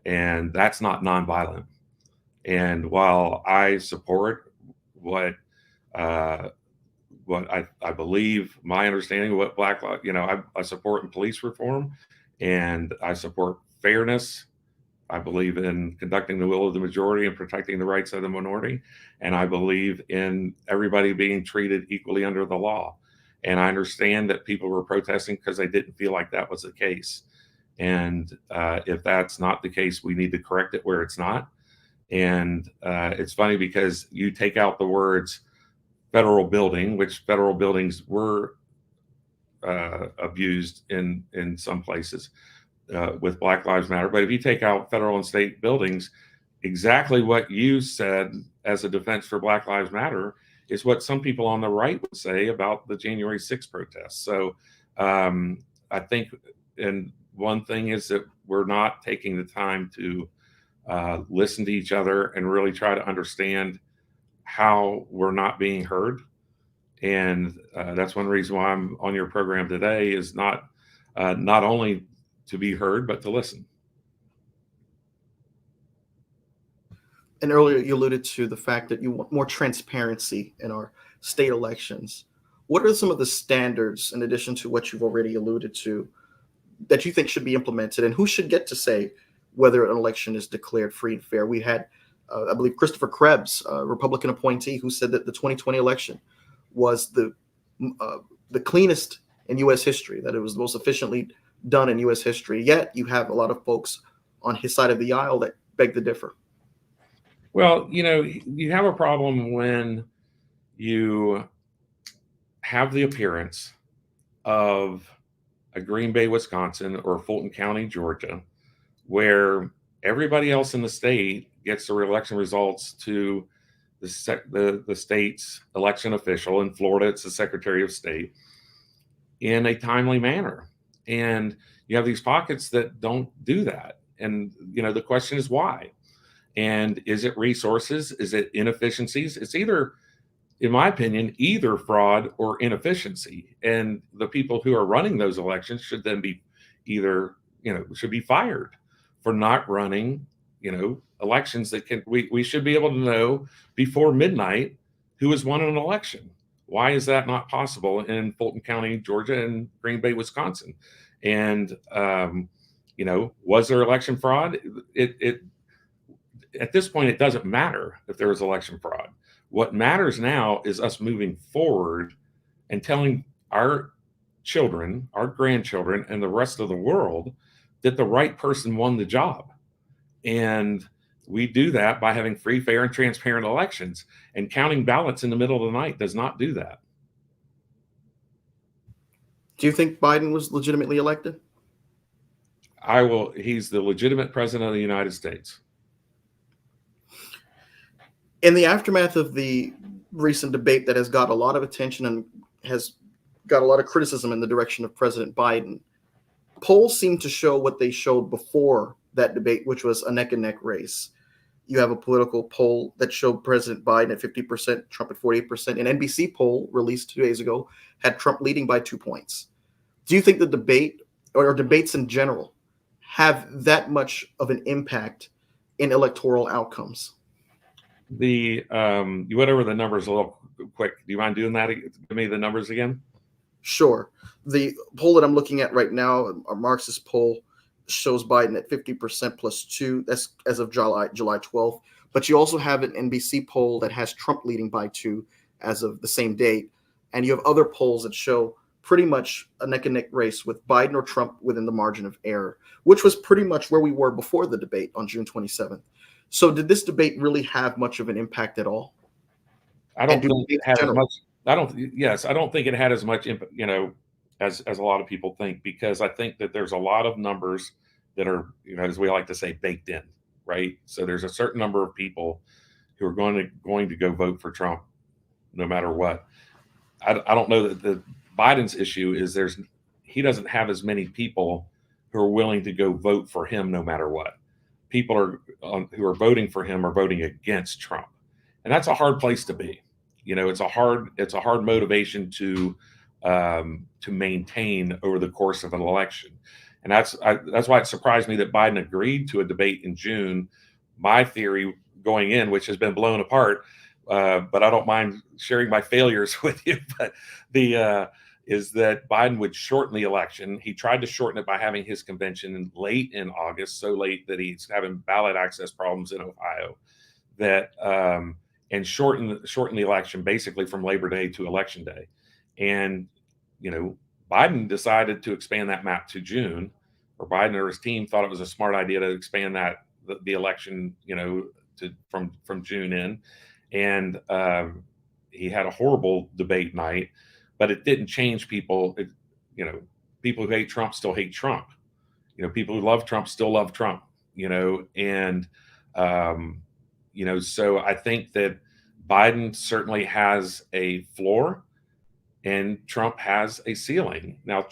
and that's not nonviolent. And while I support what I believe, my understanding of what Black Lives, I support in police reform, and I support fairness. I believe in conducting the will of the majority and protecting the rights of the minority. And I believe in everybody being treated equally under the law. And I understand that people were protesting because they didn't feel like that was the case. And if that's not the case, we need to correct it where it's not. And it's funny because you take out the words federal building, which federal buildings were abused in some places with Black Lives Matter. But if you take out federal and state buildings, exactly what you said as a defense for Black Lives Matter is what some people on the right would say about the January 6th protests. So I think, and one thing is that we're not taking the time to listen to each other and really try to understand how we're not being heard. And that's one reason why I'm on your program today, is not only to be heard, but to listen. And earlier you alluded to the fact that you want more transparency in our state elections. What are some of the standards, in addition to what you've already alluded to, that you think should be implemented, and who should get to say whether an election is declared free and fair? We had, I believe, Christopher Krebs, a Republican appointee, who said that the 2020 election was the cleanest in U.S. history, that it was the most efficiently done in U.S. history. Yet you have a lot of folks on his side of the aisle that beg to differ. Well, you have a problem when you have the appearance of a Green Bay, Wisconsin, or Fulton County, Georgia, where everybody else in the state gets the election results to the state's election official. In Florida, it's the Secretary of State, in a timely manner. And you have these pockets that don't do that. And, the question is why? And is it resources? Is it inefficiencies? It's either, in my opinion, either fraud or inefficiency. And the people who are running those elections should then be should be fired for not running, elections that we should be able to know before midnight who has won an election. Why is that not possible in Fulton County, Georgia, and Green Bay, Wisconsin? And, was there election fraud? It at this point, it doesn't matter if there was election fraud. What matters now is us moving forward and telling our children, our grandchildren, and the rest of the world that the right person won the job. And we do that by having free, fair, and transparent elections. And counting ballots in the middle of the night does not do that. Do you think Biden was legitimately elected? He's the legitimate president of the United States. In the aftermath of the recent debate that has got a lot of attention and has got a lot of criticism in the direction of President Biden, polls seem to show what they showed before that debate, which was a neck-and-neck race. You have a political poll that showed President Biden at 50%, Trump at 48%. An NBC poll released 2 days ago had Trump leading by 2 points. Do you think the debate, or debates in general, have that much of an impact in electoral outcomes? You went over the numbers a little quick. Do you mind doing that? Give me the numbers again. Sure. The poll that I'm looking at right now, a Marxist poll, shows Biden at 50% plus 2. That's as of July 12th. But you also have an NBC poll that has Trump leading by 2 as of the same date. and you have other polls that show pretty much a neck and neck race with Biden or Trump within the margin of error, which was pretty much where we were before the debate on June 27th. So did this debate really have much of an impact at all? I And don't do think it debates in had as general? much. I don't. Yes, I don't think it had as much impact, as a lot of people think, because I think that there's a lot of numbers that are, as we like to say, baked in, right? So there's a certain number of people who are going to go vote for Trump no matter what. I don't know that the Biden's issue is he doesn't have as many people who are willing to go vote for him no matter what. People who are voting for him are voting against Trump, and that's a hard place to be. It's a hard motivation to maintain over the course of an election, and that's why it surprised me that Biden agreed to a debate in June. My theory going in, which has been blown apart, but I don't mind sharing my failures with you. But is that Biden would shorten the election. He tried to shorten it by having his convention late in August, so late that he's having ballot access problems in Ohio. And shorten the election basically from Labor Day to Election Day. And Biden decided to expand that map to June, or Biden or his team thought it was a smart idea to expand the election, from June in. And he had a horrible debate night, but it didn't change people. People who hate Trump still hate Trump. People who love Trump still love Trump. And so I think that Biden certainly has a floor, and Trump has a ceiling. Now,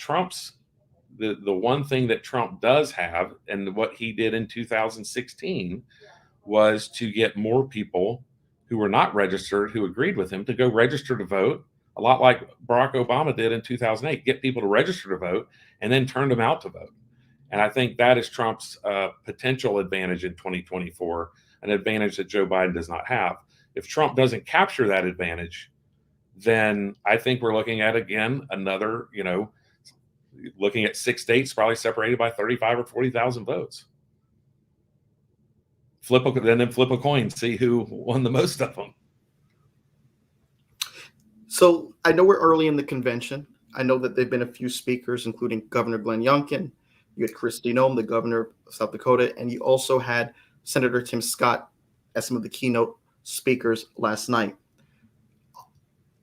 the one thing that Trump does have, and what he did in 2016, was to get more people who were not registered, who agreed with him, to go register to vote, a lot like Barack Obama did in 2008, get people to register to vote and then turn them out to vote. And I think that is Trump's potential advantage in 2024, an advantage that Joe Biden does not have. If Trump doesn't capture that advantage, then I think we're looking at, again, another, looking at 6 states probably separated by 35 or 40,000 votes. Flip a coin, see who won the most of them. So I know we're early in the convention. I know that there've been a few speakers, including Governor Glenn Youngkin. You had Kristi Noem, the governor of South Dakota, and you also had Senator Tim Scott as some of the keynote speakers last night.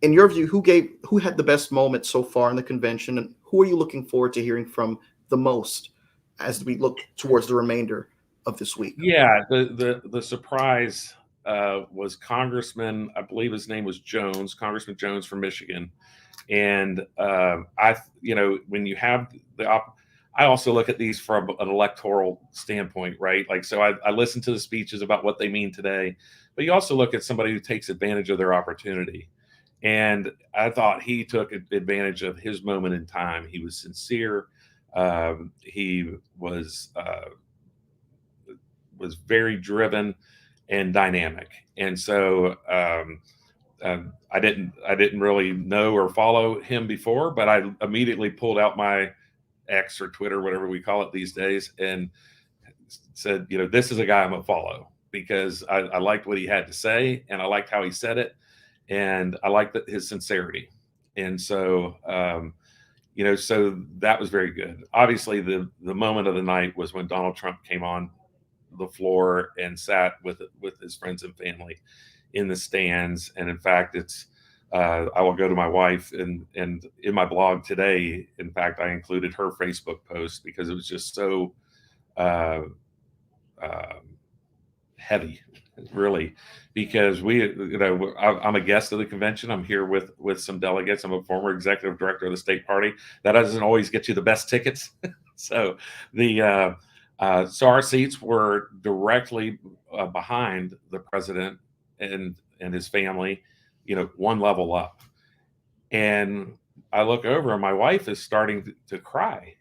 In your view, who had the best moment so far in the convention, and who are you looking forward to hearing from the most as we look towards the remainder of this week? Yeah, the surprise was Congressman, I believe his name was Jones, Congressman Jones from Michigan. And when you have I also look at these from an electoral standpoint, right? Like, so I listen to the speeches about what they mean today, but you also look at somebody who takes advantage of their opportunity. And I thought he took advantage of his moment in time. He was sincere. He was very driven and dynamic. And so I didn't really know or follow him before, but I immediately pulled out my X or Twitter, whatever we call it these days, and said, this is a guy I'm gonna follow, because I liked what he had to say, and I liked how he said it, and I liked his sincerity. And so, so that was very good. Obviously, the moment of the night was when Donald Trump came on the floor and sat with his friends and family in the stands. And in fact, I will go to my wife, and in my blog today, in fact, I included her Facebook post because it was just so heavy, really, because I'm a guest of the convention. I'm here with some delegates. I'm a former executive director of the state party. That doesn't always get you the best tickets. So so our seats were directly behind the president and his family, one level up. And I look over, and my wife is starting to cry.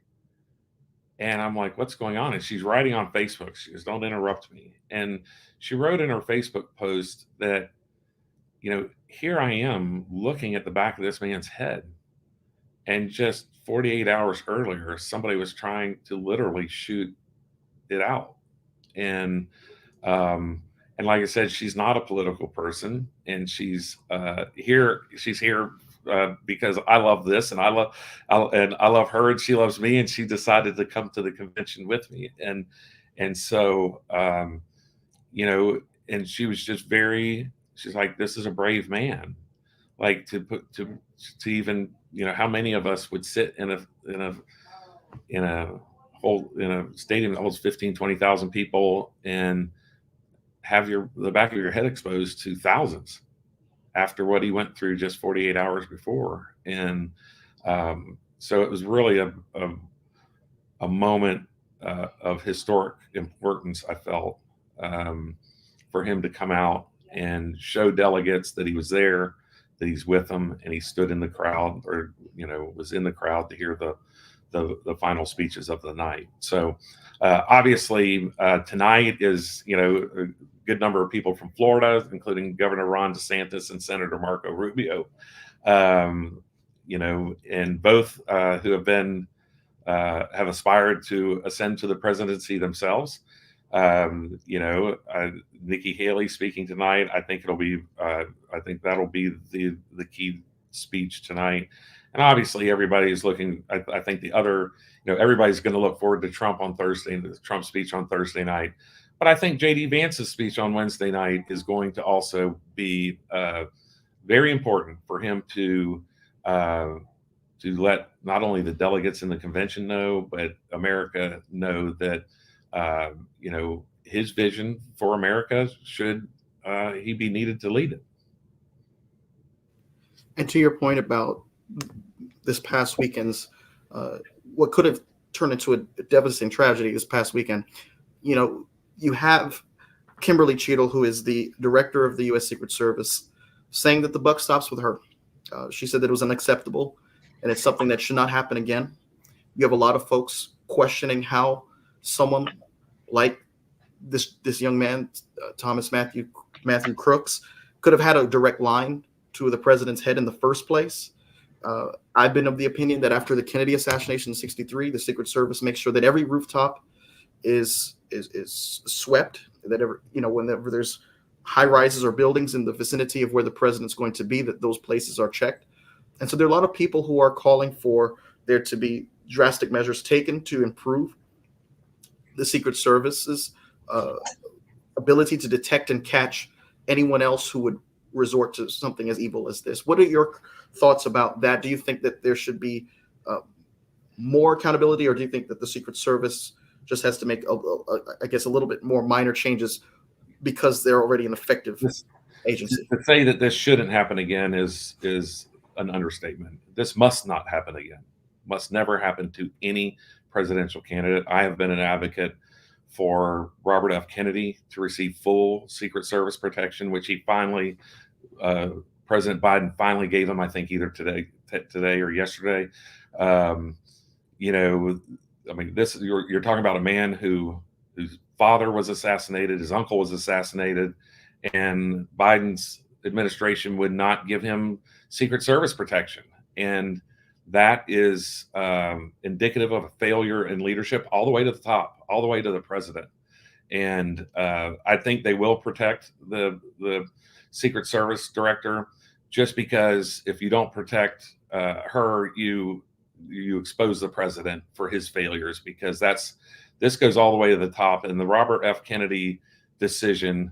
And I'm like, what's going on? And she's writing on Facebook. She goes, don't interrupt me. And she wrote in her Facebook post that, here I am looking at the back of this man's head. And just 48 hours earlier, somebody was trying to literally shoot it out. And like I said, she's not a political person, and she's here because I love this, and I love her, and she loves me, and she decided to come to the convention with me, and so and she was just she's like, this is a brave man, like to even how many of us would sit in a in a stadium that holds 15-20,000 people and have the back of your head exposed to thousands after what he went through just 48 hours before. And so it was really a moment of historic importance, I felt, for him to come out and show delegates that he was there, that he's with them, and he stood in the crowd, or was in the crowd to hear the final speeches of the night. So obviously tonight is a good number of people from Florida, including Governor Ron DeSantis and Senator Marco Rubio, and both who have aspired to ascend to the presidency themselves. Nikki Haley speaking tonight. I think that'll be the key speech tonight. And obviously everybody's looking, I think everybody's going to look forward to Trump on Thursday, the Trump speech on Thursday night. But I think JD Vance's speech on Wednesday night is going to also be very important for him to let not only the delegates in the convention know, but America know that his vision for America, should he be needed to lead it. And to your point about this past weekend's, what could have turned into a devastating tragedy this past weekend, you have Kimberly Cheadle, who is the director of the U.S. Secret Service, saying that the buck stops with her. She said that it was unacceptable and it's something that should not happen again. You have a lot of folks questioning how someone like this young man, Thomas Matthew Crooks, could have had a direct line to the president's head in the first place. I've been of the opinion that after the Kennedy assassination in '63, the Secret Service makes sure that every rooftop is swept. That whenever there's high rises or buildings in the vicinity of where the president's going to be, that those places are checked. And so there are a lot of people who are calling for there to be drastic measures taken to improve the Secret Service's ability to detect and catch anyone else who would resort to something as evil as this. What are your thoughts about that? Do you think that there should be more accountability, or do you think that the Secret Service just has to make, I guess, a little bit more minor changes because they're already an effective agency? To say that this shouldn't happen again is an understatement. This must not happen again. Must never happen to any presidential candidate. I have been an advocate for Robert F. Kennedy to receive full Secret Service protection, which he finally, President Biden finally gave him, I think either today or yesterday. You're talking about a man whose father was assassinated, his uncle was assassinated, and Biden's administration would not give him Secret Service protection. And that is indicative of a failure in leadership all the way to the top, all the way to the president. And I think they will protect the Secret Service director, just because if you don't protect her, you expose the president for his failures, because this goes all the way to the top. And the Robert F. Kennedy decision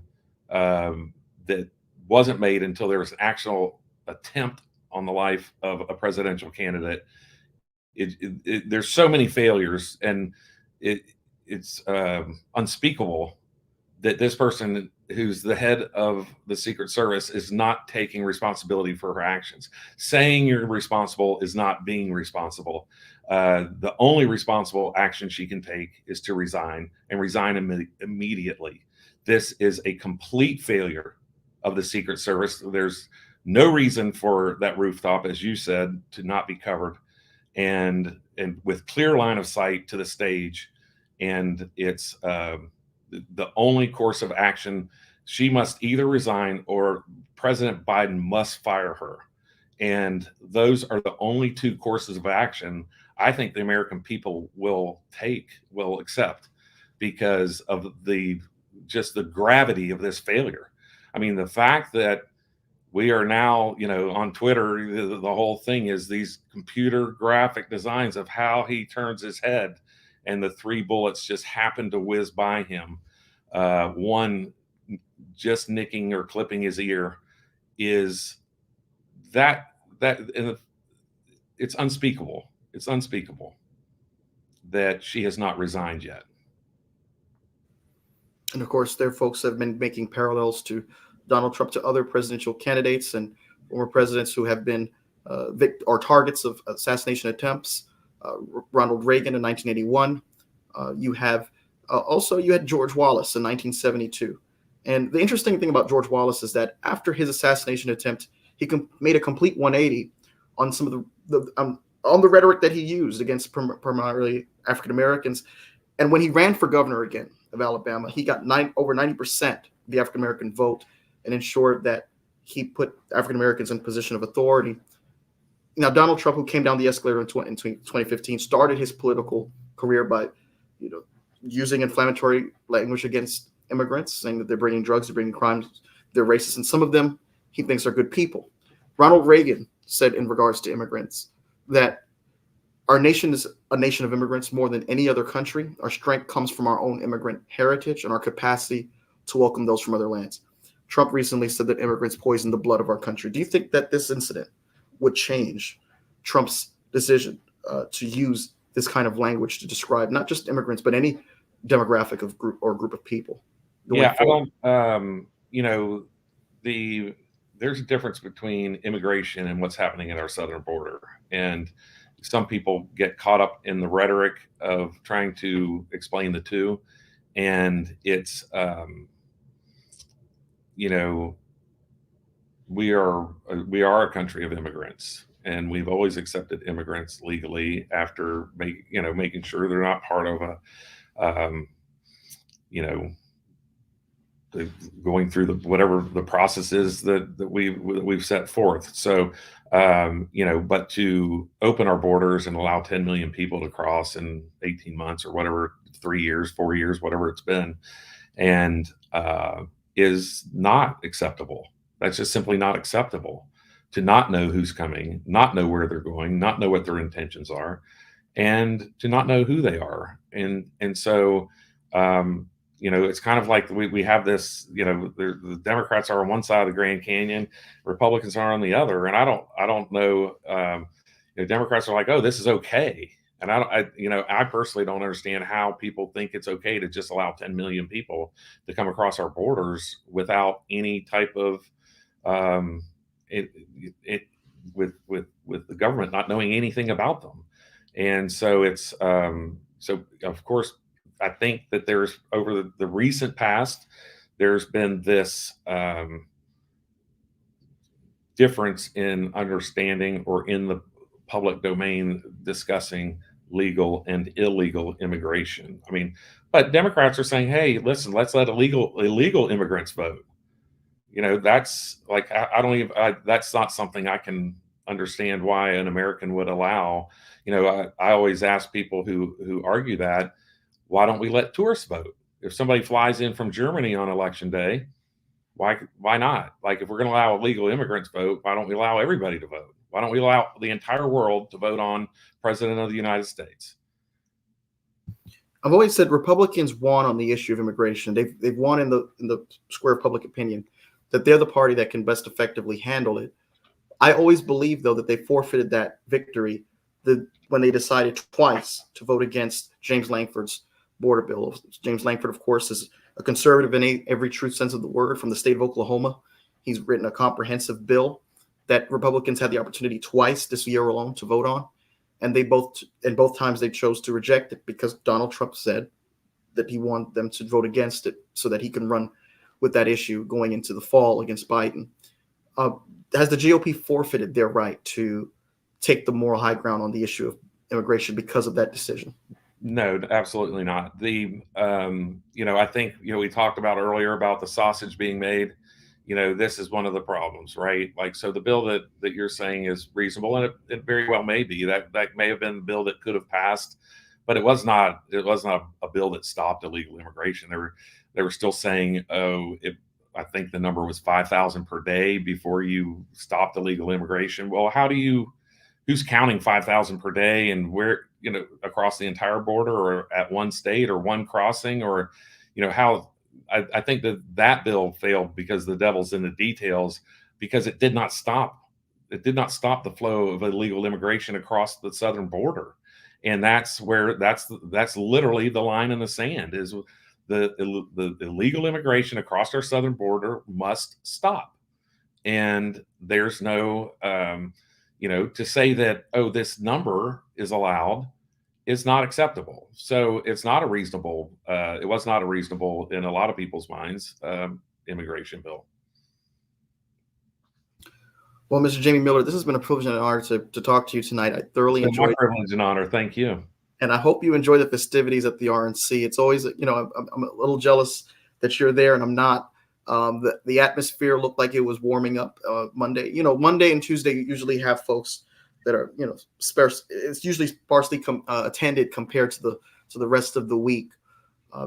that wasn't made until there was an actual attempt on the life of a presidential candidate. There's so many failures, and it's unspeakable that this person, who's the head of the Secret Service, is not taking responsibility for her actions. Saying you're responsible is not being responsible. The only responsible action she can take is to resign, and resign immediately. This is a complete failure of the Secret Service. There's no reason for that rooftop, as you said, to not be covered, and with clear line of sight to the stage. And it's the only course of action. She must either resign or President Biden must fire her. And those are the only two courses of action I think the American people will accept, because of the gravity of this failure. I mean, the fact that we are now, on Twitter, the whole thing is these computer graphic designs of how he turns his head, and the 3 bullets just happen to whiz by him. One just nicking or clipping his ear. Is that and it's unspeakable. It's unspeakable that she has not resigned yet. And of course, their folks have been making parallels to Donald Trump to other presidential candidates and former presidents who have been targets of assassination attempts. Ronald Reagan in 1981. You had George Wallace in 1972. And the interesting thing about George Wallace is that after his assassination attempt, he made a complete 180 on some of on the rhetoric that he used against primarily African Americans. And when he ran for governor again of Alabama, he got over 90% of the African American vote and ensured that he put African Americans in position of authority. Now, Donald Trump, who came down the escalator in 2015, started his political career by, using inflammatory language against immigrants, saying that they're bringing drugs, they're bringing crimes, they're racist, and some of them he thinks are good people. Ronald Reagan said in regards to immigrants that our nation is a nation of immigrants more than any other country. Our strength comes from our own immigrant heritage and our capacity to welcome those from other lands. Trump recently said that immigrants poison the blood of our country. Do you think that this incident would change Trump's decision to use this kind of language to describe not just immigrants, but any demographic of group of people? Yeah, forward? I don't, there's a difference between immigration and what's happening at our southern border. And some people get caught up in the rhetoric of trying to explain the two. And it's, we are a country of immigrants, and we've always accepted immigrants legally after making sure they're not part of going through whatever the process is that we've set forth. So, but to open our borders and allow 10 million people to cross in 18 months or whatever, 3 years, 4 years, whatever it's been, and is not acceptable. That's just simply not acceptable, to not know who's coming, not know where they're going, not know what their intentions are, and to not know who they are. And so, it's kind of like we have this, the Democrats are on one side of the Grand Canyon, Republicans are on the other. And I don't know, Democrats are like, oh, this is okay. And I personally don't understand how people think it's okay to just allow 10 million people to come across our borders without any type of, with the government not knowing anything about them. And so it's, so of course, I think that there's, over the recent past, there's been this difference in understanding, or in the public domain, discussing legal and illegal immigration. I mean, but Democrats are saying, hey, listen, let's let illegal immigrants vote. That's like, that's not something I can understand why an American would allow. I always ask people who argue that, why don't we let tourists vote? If somebody flies in from Germany on election day, why not? Like, if we're going to allow illegal immigrants vote, why don't we allow everybody to vote? Why don't we allow the entire world to vote on President of the United States? I've always said Republicans won on the issue of immigration. They've won in the square of public opinion, that they're the party that can best effectively handle it. I always believe, though, that they forfeited that victory when they decided twice to vote against James Lankford's border bill. James Lankford, of course, is a conservative in every true sense of the word, from the state of Oklahoma. He's written a comprehensive bill that Republicans had the opportunity twice this year alone to vote on. And both times they chose to reject it, because Donald Trump said that he wanted them to vote against it so that he can run with that issue going into the fall against Biden. Has the GOP forfeited their right to take the moral high ground on the issue of immigration because of that decision? No, absolutely not. I think, we talked about earlier about the sausage being made. This is one of the problems, right? Like, so the bill that you're saying is reasonable, and it very well may be. That may have been the bill that could have passed, but it was not a bill that stopped illegal immigration. They were still saying, oh, I think the number was 5,000 per day before you stopped illegal immigration. Well, who's counting 5,000 per day, and where, across the entire border or at one state or one crossing, or, I think that bill failed because the devil's in the details, because it did not stop. It did not stop the flow of illegal immigration across the southern border. And that's literally the line in the sand, is the illegal immigration across our southern border must stop. And there's no, to say that, oh, this number is allowed is not acceptable. So it's not a reasonable, it was not a reasonable, in a lot of people's minds, immigration bill. Well, Mr. Jamie Miller, this has been a privilege and an honor to talk to you tonight. I thoroughly enjoyed it. My privilege and honor. Thank you. And I hope you enjoy the festivities at the RNC. It's always, I'm a little jealous that you're there and I'm not. The atmosphere looked like it was warming up Monday. Monday and Tuesday usually have folks that are, sparse. It's usually sparsely attended compared to the rest of the week.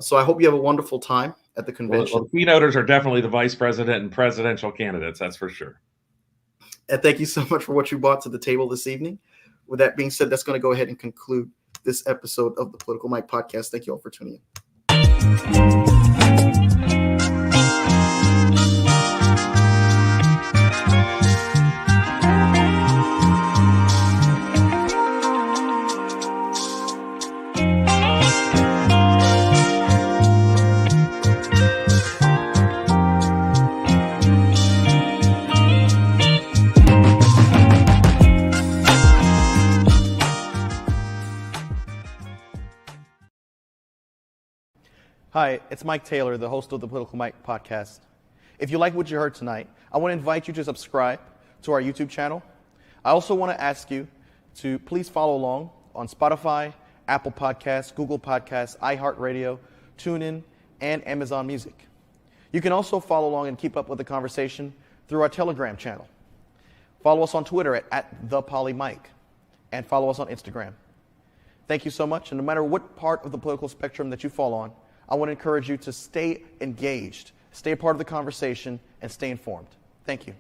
So I hope you have a wonderful time at the convention. Well, the keynoters are definitely the vice president and presidential candidates. That's for sure. And thank you so much for what you brought to the table this evening. With that being said, that's going to go ahead and conclude this episode of the Political Mike Podcast. Thank you all for tuning in. Hi, it's Mike Taylor, the host of the Political Mike Podcast. If you like what you heard tonight, I want to invite you to subscribe to our YouTube channel. I also want to ask you to please follow along on Spotify, Apple Podcasts, Google Podcasts, iHeartRadio, TuneIn, and Amazon Music. You can also follow along and keep up with the conversation through our Telegram channel. Follow us on Twitter at @ThePollyMike, and follow us on Instagram. Thank you so much, and no matter what part of the political spectrum that you fall on, I want to encourage you to stay engaged, stay a part of the conversation, and stay informed. Thank you.